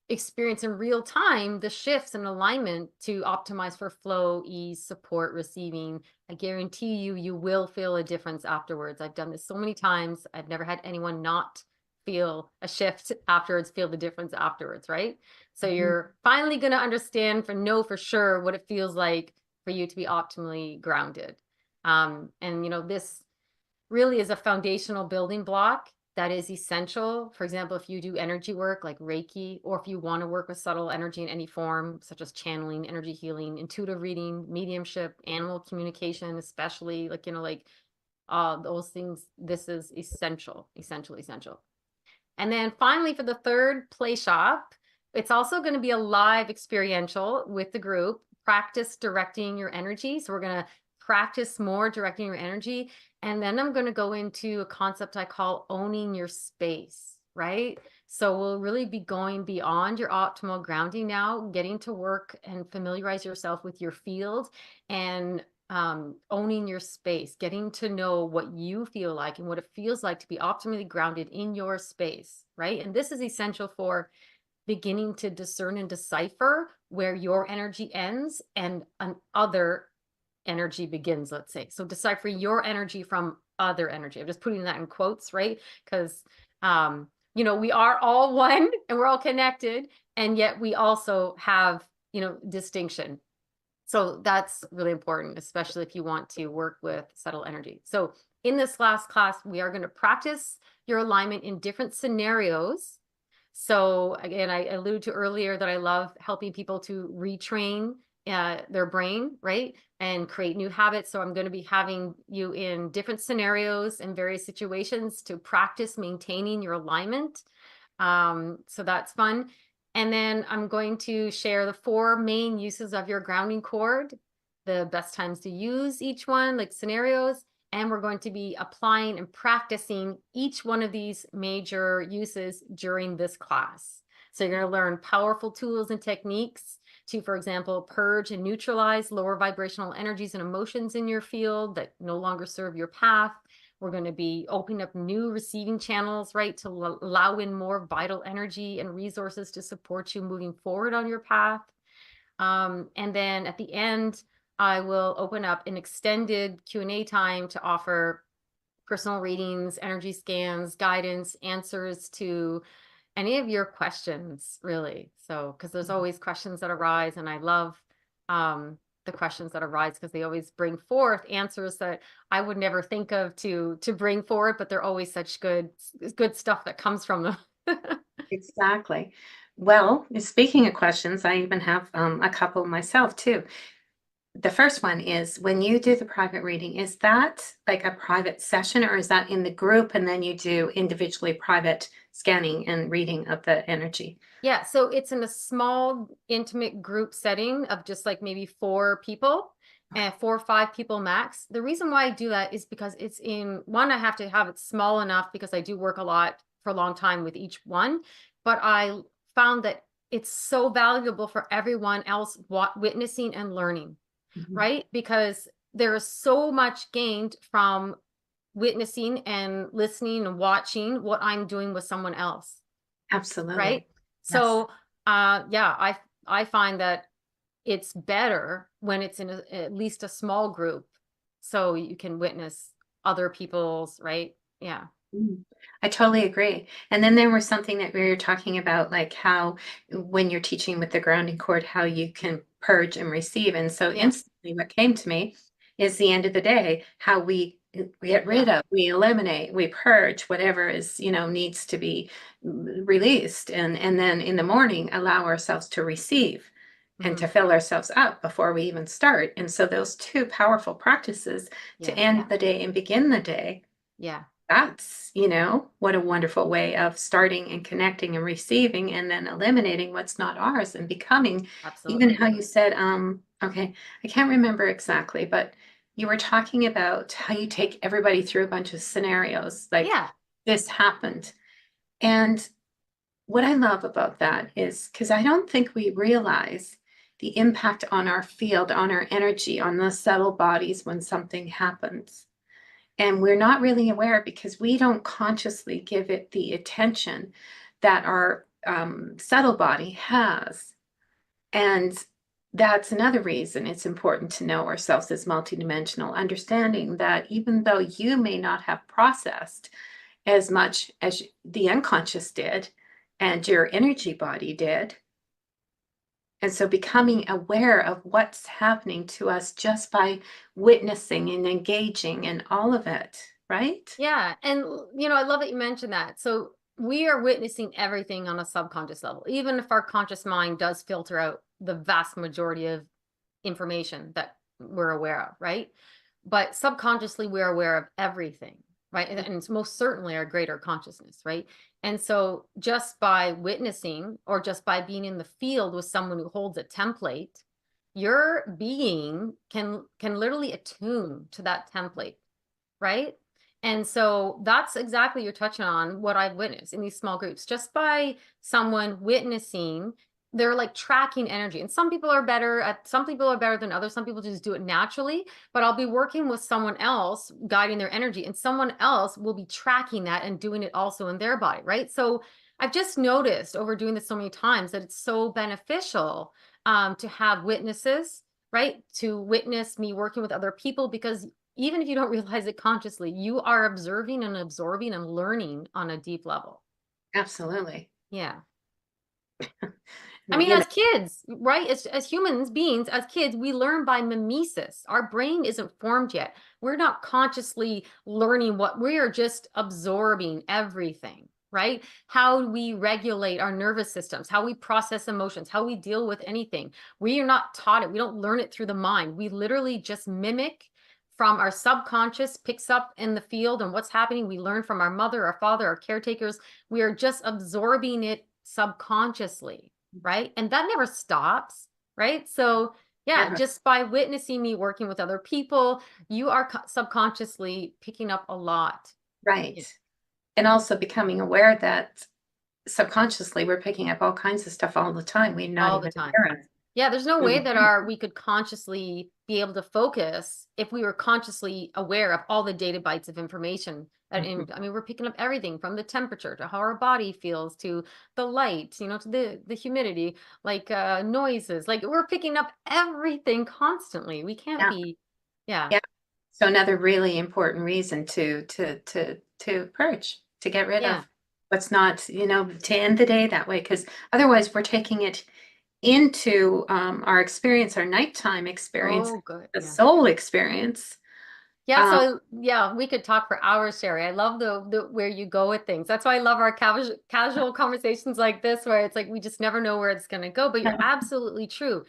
Speaker 2: experience in real time the shifts and alignment to optimize for flow, ease, support, receiving. I guarantee you, you will feel a difference afterwards. I've done this so many times. I've never had anyone not feel a shift afterwards, feel the difference afterwards, right? So you're finally going to understand know for sure what it feels like for you to be optimally grounded. And, this really is a foundational building block that is essential. For example, if you do energy work like Reiki, or if you want to work with subtle energy in any form, such as channeling, energy healing, intuitive reading, mediumship, animal communication, especially those things, this is essential, essential, essential. And then finally, for the third play shop, it's also going to be a live experiential with the group. Practice directing your energy. So we're going to practice more directing your energy. And then I'm going to go into a concept I call owning your space, right? So we'll really be going beyond your optimal grounding now, getting to work and familiarize yourself with your field and owning your space, getting to know what you feel like and what it feels like to be optimally grounded in your space, right? And this is essential for beginning to discern and decipher where your energy ends and another energy begins, let's say. So decipher your energy from other energy. I'm just putting that in quotes, right? Because, we are all one and we're all connected, and yet we also have, distinction. So that's really important, especially if you want to work with subtle energy. So in this last class, we are going to practice your alignment in different scenarios. So again, I alluded to earlier that I love helping people to retrain their brain, right? And create new habits. So I'm going to be having you in different scenarios and various situations to practice maintaining your alignment. So that's fun. And then I'm going to share the 4 main uses of your grounding cord, the best times to use each one, like scenarios. And we're going to be applying and practicing each one of these major uses during this class. So you're going to learn powerful tools and techniques to, for example, purge and neutralize lower vibrational energies and emotions in your field that no longer serve your path. We're going to be opening up new receiving channels, right, to allow in more vital energy and resources to support you moving forward on your path. And then at the end, I will open up an extended Q&A time to offer personal readings, energy scans, guidance, answers to any of your questions, really. So, because there's always questions that arise, and I love the questions that arise because they always bring forth answers that I would never think of to bring forward, but they're always such good stuff that comes from them.
Speaker 1: Exactly. Well, speaking of questions, I even have a couple myself too. The first one is when you do the private reading, is that like a private session or is that in the group and then you do individually private scanning and reading of the energy?
Speaker 2: Yeah, so it's in a small, intimate group setting of just like maybe 4 people and 4 or 5 people max. The reason why I do that is because it's in one, I have to have it small enough because I do work a lot for a long time with each one. But I found that it's so valuable for everyone else witnessing and learning,
Speaker 1: Mhm.
Speaker 2: right? Because there is so much gained from witnessing and listening and watching what I'm doing with someone else, right?
Speaker 1: Absolutely. Yes.
Speaker 2: So, yeah, I find that it's better when it's in at least a small group, so you can witness other people's, right? Yeah,
Speaker 1: Mm. I totally agree. And then there was something that we were talking about, like how when you're teaching with the grounding cord, how you can purge and receive. And so
Speaker 2: yeah,
Speaker 1: instantly what came to me is the end of the day, how we get rid
Speaker 2: yeah,
Speaker 1: of, we eliminate, we purge whatever is, needs to be released. And then in the morning, allow ourselves to receive and
Speaker 2: hmm,
Speaker 1: to fill ourselves up before we even start. And so those two powerful practices to
Speaker 2: yeah,
Speaker 1: end the day and begin the day,
Speaker 2: yeah,
Speaker 1: that's, what a wonderful way of starting and connecting and receiving and then eliminating what's not ours and becoming even
Speaker 2: absolutely.
Speaker 1: how you said, okay, I can't remember exactly, but you were talking about how you take everybody through a bunch of scenarios like
Speaker 2: Yeah,
Speaker 1: this happened. And what I love about that is because I don't think we realize the impact on our field, on our energy, on the subtle bodies when something happens. And we're not really aware because we don't consciously give it the attention that our subtle body has. And that's another reason it's important to know ourselves as multidimensional, understanding that even though you may not have processed as much as the unconscious did and your energy body did, and so becoming aware of what's happening to us just by witnessing and engaging in all of it, right?
Speaker 2: yeah, and I love that you mentioned that. So we are witnessing everything on a subconscious level, even if our conscious mind does filter out the vast majority of information that we're aware of, right? But subconsciously, we're aware of everything, right? And it's most certainly our greater consciousness, right? And so just by witnessing or just by being in the field with someone who holds a template, your being can literally attune to that template, right? And so that's exactly you're touching on what I've witnessed in these small groups, just by someone witnessing, they're like tracking energy. And some people are better than others. Some people just do it naturally, but I'll be working with someone else guiding their energy, and someone else will be tracking that and doing it also in their body, right? So I've just noticed over doing this so many times that it's so beneficial to have witnesses, right? To witness me working with other people, because even if you don't realize it consciously, you are observing and absorbing and learning on a deep level.
Speaker 1: Absolutely.
Speaker 2: Yeah. I
Speaker 1: No,
Speaker 2: mean, as kids, right? As humans beings, as kids, we learn by mimesis. Our brain isn't formed yet. We're not consciously learning what we are, just absorbing everything, right? How we regulate our nervous systems, how we process emotions, how we deal with anything. We are not taught it. We don't learn it through the mind. We literally just mimic from our subconscious, picks up in the field and what's happening. We learn from our mother, our father, our caretakers. We are just absorbing it subconsciously, right? And that never stops, right? So, yeah,
Speaker 1: never.
Speaker 2: just by witnessing me working with other people, you are subconsciously picking up a lot.
Speaker 1: Right.
Speaker 2: Yeah,
Speaker 1: And also becoming aware that subconsciously we're picking up all kinds of stuff all the time. We're not
Speaker 2: all the
Speaker 1: even
Speaker 2: time.
Speaker 1: aware of.
Speaker 2: Yeah, there's no way
Speaker 1: Mhm.
Speaker 2: that we could consciously be able to focus if we were consciously aware of all the data bytes of information.
Speaker 1: Mhm.
Speaker 2: I mean, we're picking up everything from the temperature to how our body feels to the light, to the humidity, like noises. Like we're picking up everything constantly. We can't
Speaker 1: Yeah.
Speaker 2: be, yeah,
Speaker 1: Yeah. So another really important reason to purge, to get rid
Speaker 2: yeah.
Speaker 1: of what's not, to end the day that way, because otherwise we're taking it into our experience, our nighttime experience,
Speaker 2: Oh, good.
Speaker 1: the
Speaker 2: Yeah.
Speaker 1: soul experience.
Speaker 2: Yeah,
Speaker 1: Um,
Speaker 2: so yeah, we could talk for hours, Sherry. I love the where you go with things. That's why I love our casual conversations like this, where it's like we just never know where it's going to go. But you're absolutely true.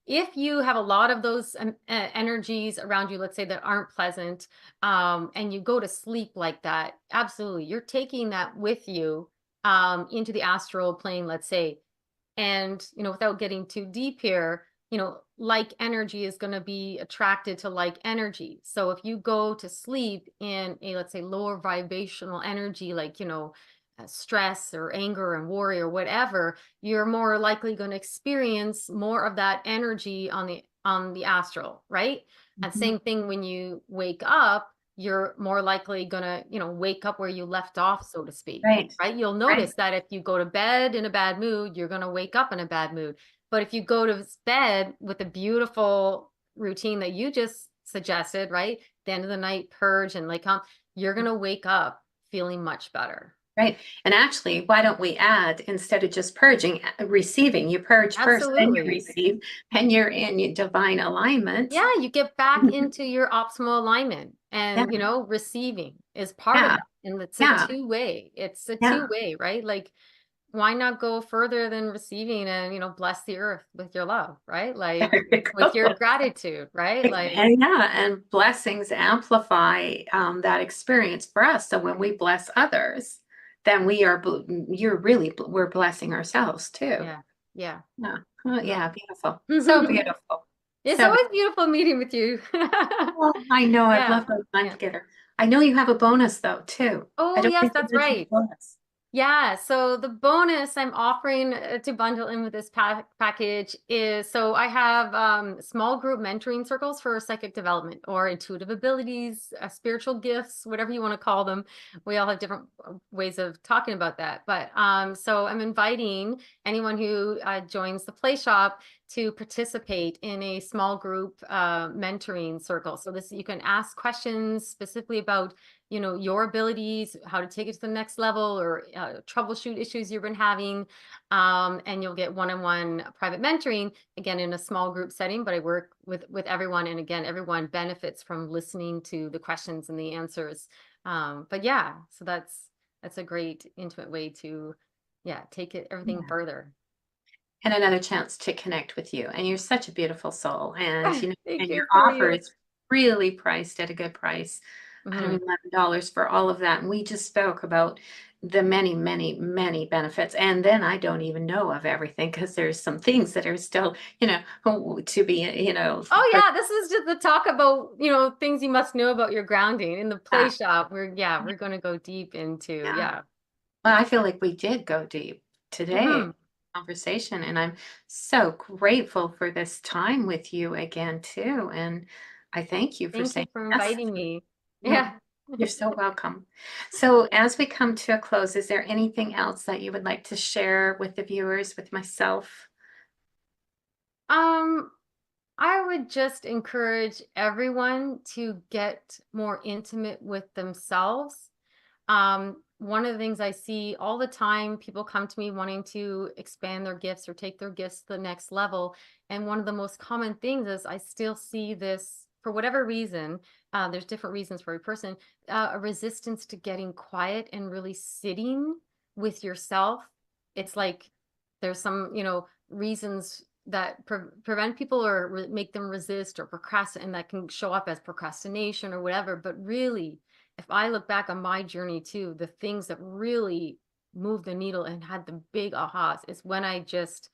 Speaker 2: If you have a lot of those energies around you, let's say that aren't pleasant, and you go to sleep like that, absolutely, you're taking that with you into the astral plane, let's say. And, without getting too deep here, like energy is going to be attracted to like energy. So if you go to sleep in a, let's say, lower vibrational energy, like, stress or anger and worry or whatever, you're more likely going to experience more of that energy on the astral, right? And
Speaker 1: mhm.
Speaker 2: same thing when you wake up, you're more likely going to, wake up where you left off, so to speak.
Speaker 1: Right,
Speaker 2: Right? You'll
Speaker 1: right,
Speaker 2: notice that if you go to bed in a bad mood, you're going to wake up in a bad mood. But if you go to bed with a beautiful routine that you just suggested, right? The end of the night purge and like you're going to wake up feeling much better.
Speaker 1: right. And actually, why don't we add, instead of just purging, receiving? You purge first, then you
Speaker 2: Absolutely.
Speaker 1: receive, and you're in your divine alignment.
Speaker 2: Yeah, you get back into your optimal alignment
Speaker 1: Yeah,
Speaker 2: and, receiving is part of
Speaker 1: yeah,
Speaker 2: that. And it's a
Speaker 1: yeah,
Speaker 2: two-way. It's a
Speaker 1: yeah.
Speaker 2: two-way, right? Like why not go further than receiving and bless the earth with your love, right? Like
Speaker 1: There you
Speaker 2: with your
Speaker 1: go.
Speaker 2: gratitude, right? Like
Speaker 1: And yeah, and blessings amplify that experience for us. So when we bless others, then we're blessing ourselves too.
Speaker 2: yeah, yeah.
Speaker 1: Yeah. Oh,
Speaker 2: No.
Speaker 1: yeah, beautiful. So beautiful.
Speaker 2: It's
Speaker 1: So
Speaker 2: always beautiful meeting with you.
Speaker 1: beautiful. I know, I've
Speaker 2: Yeah,
Speaker 1: loved our time
Speaker 2: yeah.
Speaker 1: together. I know you have a bonus though, too. I
Speaker 2: Oh
Speaker 1: don't
Speaker 2: yes,
Speaker 1: think you
Speaker 2: that's
Speaker 1: mentioned the
Speaker 2: right.
Speaker 1: bonus.
Speaker 2: Yeah, so the bonus I'm offering to bundle in with this package is so I have small group mentoring circles for psychic development or intuitive abilities, spiritual gifts, whatever you want to call them. We all have different ways of talking about that. But so I'm inviting anyone who joins the play shop to participate in a small group mentoring circle. So this you can ask questions specifically about your abilities, how to take it to the next level or troubleshoot issues you've been having. And you'll get one-on-one private mentoring, again, in a small group setting, but I work with everyone. And again, everyone benefits from listening to the questions and the answers. But yeah, so that's a great intimate way to, yeah, take it everything
Speaker 1: Yeah.
Speaker 2: further.
Speaker 1: And another chance to connect with you. And you're such a beautiful soul. And
Speaker 2: Thank
Speaker 1: and your
Speaker 2: you for
Speaker 1: offer
Speaker 2: you.
Speaker 1: is really priced at a good price.
Speaker 2: Mhm.
Speaker 1: $111 for all of that. And we just spoke about the many, many, many benefits. And then I don't even know of everything because there's some things that are still, to be,
Speaker 2: Oh
Speaker 1: for
Speaker 2: yeah, this is just the talk about, things you must know about your grounding. In the play
Speaker 1: that.
Speaker 2: shop, we're going to go deep into,
Speaker 1: Yeah.
Speaker 2: yeah.
Speaker 1: Well, I feel like we did go deep today
Speaker 2: Hmm.
Speaker 1: conversation, and I'm so grateful for this time with you again too. And I thank you for
Speaker 2: Thank you
Speaker 1: saying
Speaker 2: for
Speaker 1: yes.
Speaker 2: inviting me.
Speaker 1: Yeah,
Speaker 2: Yeah.
Speaker 1: you're so welcome. So, as we come to a close, is there anything else that you would like to share with the viewers, with myself?
Speaker 2: Um, I would just encourage everyone to get more intimate with themselves. One of the things I see all the time, people come to me wanting to expand their gifts or take their gifts to the next level. And one of the most common things is I still see this for whatever reason. There's different reasons for every person, a resistance to getting quiet and really sitting with yourself. It's like there's some, reasons that prevent people or make them resist or procrastinate, and that can show up as procrastination or whatever. But really, if I look back on my journey too, the things that really moved the needle and had the big ahas is when I just,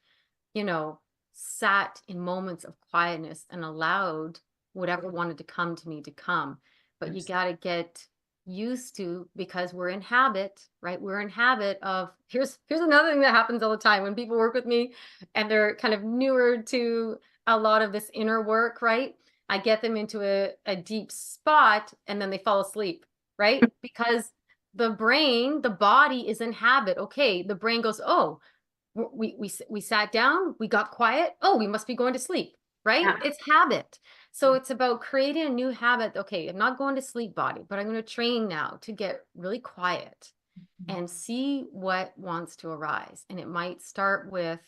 Speaker 2: you know, sat in moments of quietness and allowed whatever wanted to come to me to come. But you
Speaker 1: Yes.
Speaker 2: got to get used to, because we're in habit, right? We're in habit of, here's another thing that happens all the time when people work with me and they're kind of newer to a lot of this inner work, right? I get them into a deep spot and then they fall asleep, right? Because the brain, the body is in habit. Okay, the brain goes, oh, we sat down, we got quiet. Oh, we must be going to sleep, right?
Speaker 1: Yeah.
Speaker 2: It's habit. So it's about creating a new habit. Okay, I'm not going to sleep, body, but I'm going to train now to get really quiet and see what wants to arise. And it might start with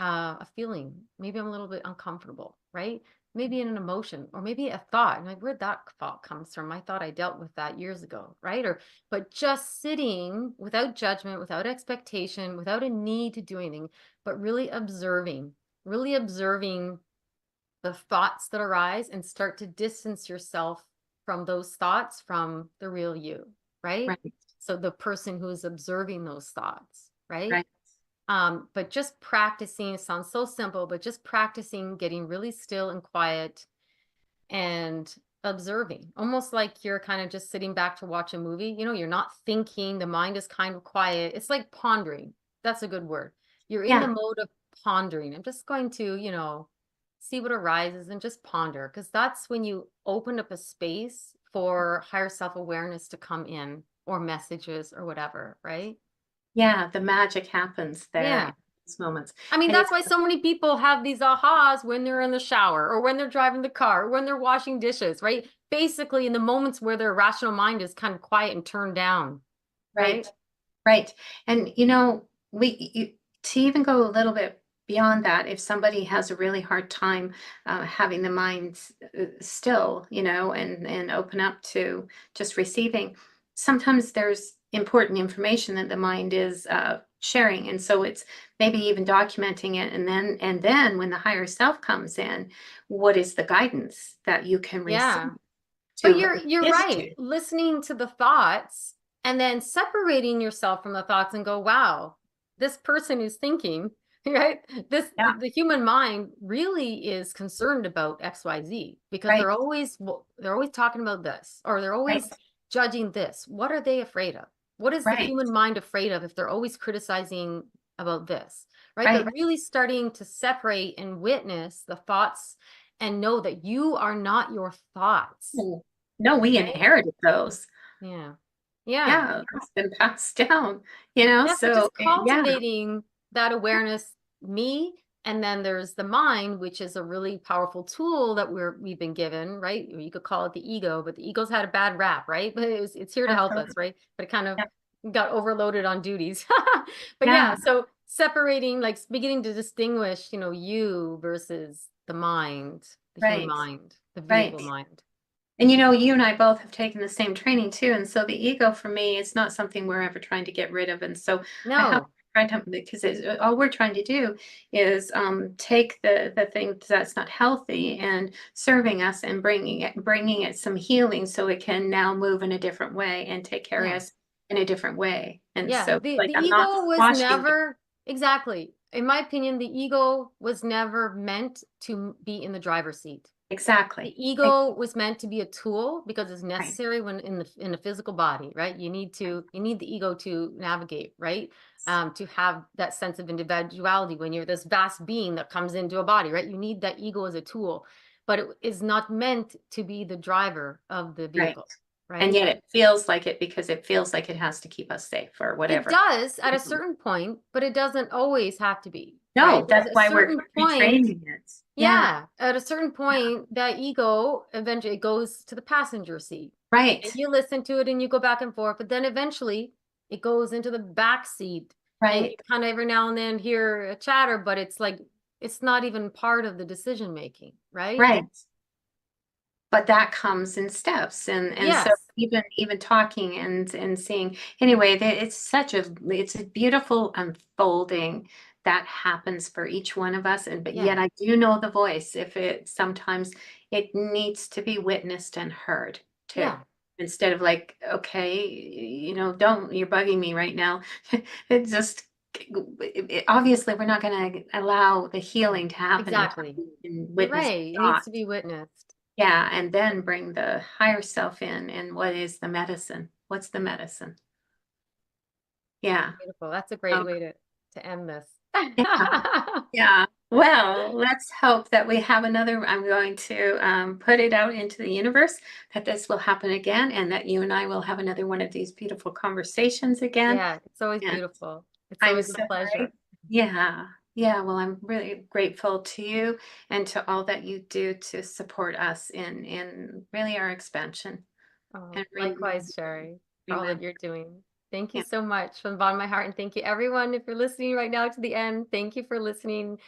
Speaker 2: a feeling. Maybe I'm a little bit uncomfortable, right? maybe in an emotion, or maybe a thought. And like, where'd that thought comes from? I thought I dealt with that years ago, right? Or, but just sitting without judgment, without expectation, without a need to do anything, but really observing the thoughts that arise and start to distance yourself from those thoughts from the real you, right?
Speaker 1: Right.
Speaker 2: So the person who is observing those thoughts, right?
Speaker 1: Right.
Speaker 2: But just practicing, it sounds so simple, but just practicing getting really still and quiet and observing, almost like you're kind of just sitting back to watch a movie. You know, you're not thinking, the mind is kind of quiet. It's like pondering. That's a good word. You're in the
Speaker 1: Yeah.
Speaker 2: mode of pondering. I'm just going to, see what arises and just ponder, because that's when you open up a space for higher self-awareness to come in, or messages or whatever, right?
Speaker 1: Yeah. The magic happens there in
Speaker 2: Yeah.
Speaker 1: those moments.
Speaker 2: I mean,
Speaker 1: And you
Speaker 2: that's why so many people have these ahas when they're in the shower, or when they're driving the car, or when they're washing dishes, right? Basically, in the moments where their rational mind is kind of quiet and turned down, right?
Speaker 1: right. Right. And to even go a little bit beyond that, if somebody has a really hard time having the mind still, and open up to just receiving, sometimes there's important information that the mind is sharing, and so it's maybe even documenting it, and then when the higher self comes in, what is the guidance that you can receive
Speaker 2: Yeah. But
Speaker 1: to
Speaker 2: you're
Speaker 1: assist
Speaker 2: right.
Speaker 1: you?
Speaker 2: Listening to the thoughts and then separating yourself from the thoughts and go, wow, this person who's thinking, right?
Speaker 1: Yeah.
Speaker 2: The human mind really is concerned about XYZ, because
Speaker 1: Right.
Speaker 2: they're always talking about this, or they're always
Speaker 1: Right.
Speaker 2: judging this. What are they afraid of? What is the
Speaker 1: Right.
Speaker 2: human mind afraid of if they're always criticizing about this, right? They're
Speaker 1: Right.
Speaker 2: really starting to separate and witness the thoughts and know that you are not your thoughts.
Speaker 1: Oh, no, we
Speaker 2: Right?
Speaker 1: inherited those.
Speaker 2: Yeah. Yeah.
Speaker 1: Yeah, it's been passed down,
Speaker 2: Yeah. So
Speaker 1: so
Speaker 2: just
Speaker 1: yeah,
Speaker 2: cultivating that awareness, me, and then there's the mind, which is a really powerful tool that we've been given, right? You could call it the ego, but the ego's had a bad rap, right? But it's here to help us,
Speaker 1: absolutely.
Speaker 2: right? But it kind of
Speaker 1: Yeah,
Speaker 2: got overloaded on duties. But yeah,
Speaker 1: yeah,
Speaker 2: so separating, like beginning to distinguish, you versus the mind, the human
Speaker 1: right,
Speaker 2: mind, the
Speaker 1: right.
Speaker 2: vehicle mind.
Speaker 1: And you and I both have taken the same training too, and so the ego for me is not something we're ever trying to get rid of, and so I have
Speaker 2: No.
Speaker 1: tried to, because all we're trying to do is take the thing that's not healthy and serving us and bringing it some healing so it can now move in a different way and take care of
Speaker 2: Yeah.
Speaker 1: us in a different way. And
Speaker 2: Yeah,
Speaker 1: so
Speaker 2: the
Speaker 1: like
Speaker 2: the
Speaker 1: I'm not
Speaker 2: ego was
Speaker 1: squashing it.
Speaker 2: never exactly, in my opinion, the ego was never meant to be in the driver's seat. The
Speaker 1: Exactly.
Speaker 2: ego was meant to be a tool because it's
Speaker 1: Right.
Speaker 2: necessary when in the physical body, right? You need the ego to navigate, right? To have that sense of individuality when you're this vast being that comes into a body, right? You need that ego as a tool, but it is not meant to be the driver of the
Speaker 1: Right.
Speaker 2: vehicle,
Speaker 1: And
Speaker 2: right?
Speaker 1: yet it feels like it because it feels like it has to keep us safe or
Speaker 2: It
Speaker 1: whatever.
Speaker 2: does at a certain point, but it doesn't always have to be, right?
Speaker 1: No,
Speaker 2: There's
Speaker 1: that's
Speaker 2: a
Speaker 1: why we're
Speaker 2: certain point,
Speaker 1: retraining it. Yeah.
Speaker 2: yeah, at a certain point, that ego eventually goes to the passenger seat.
Speaker 1: Right.
Speaker 2: And you listen to it and you go back and forth, but then eventually it goes into the back seat, and you
Speaker 1: Right.
Speaker 2: kind of every now and then hear a chatter, but it's like it's not even part of the decision making, right?
Speaker 1: Right. But that comes in steps, and so
Speaker 2: Yes.
Speaker 1: even talking and seeing anyway, it's a beautiful unfolding that happens for each one of us, and but
Speaker 2: Yeah.
Speaker 1: yet I do know the voice if it sometimes it needs to be witnessed and heard too.
Speaker 2: Yeah.
Speaker 1: Instead of like, okay, don't, you're bugging me right now. It just obviously we're not going to allow the healing to happen until
Speaker 2: Exactly.
Speaker 1: we can
Speaker 2: You're
Speaker 1: witness
Speaker 2: right. It
Speaker 1: the
Speaker 2: needs
Speaker 1: thought.
Speaker 2: to be witnessed.
Speaker 1: Yeah, and then bring the higher self in and what is the medicine? What's the medicine? Yeah.
Speaker 2: Beautiful. That's a great
Speaker 1: Oh,
Speaker 2: way to end this.
Speaker 1: yeah. Yeah. Well, let's hope that we have another. I'm going to put it out into the universe that this will happen again and that you and I will have another one of these beautiful conversations again.
Speaker 2: Yeah, it's always
Speaker 1: And
Speaker 2: beautiful. It's
Speaker 1: I'm
Speaker 2: always a
Speaker 1: so
Speaker 2: pleasure.
Speaker 1: yeah. Yeah. Well, I'm really grateful to you and to all that you do to support us in really our expansion
Speaker 2: Oh,
Speaker 1: and
Speaker 2: likewise, Sherry, for all that
Speaker 1: remember.
Speaker 2: you're doing. Thank you
Speaker 1: Yeah.
Speaker 2: so much from the bottom of my heart. And thank you, everyone. If you're listening right now to the end, thank you for listening.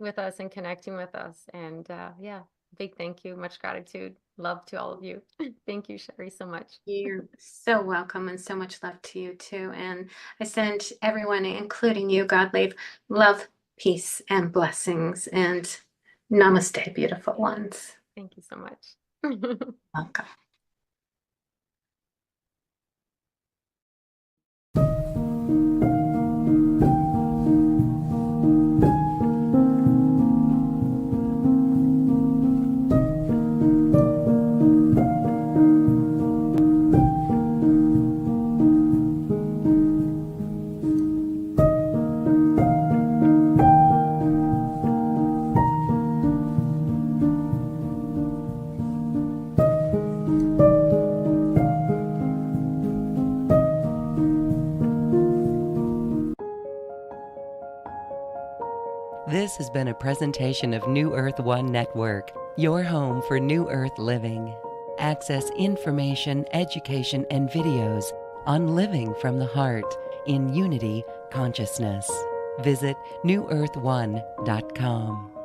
Speaker 2: with us and connecting with us. And yeah, big thank you, much gratitude, love to all of you. Thank you, Sherry, so much.
Speaker 1: You're so welcome and so much love to you too. And I send everyone, including you, Godelieve, love, peace, and blessings. And namaste, beautiful ones.
Speaker 2: Thank you so much.
Speaker 1: Welcome.
Speaker 3: This has been a presentation of New Earth One Network, your home for New Earth living. Access information, education, and videos on living from the heart in unity consciousness. Visit newearth1.com.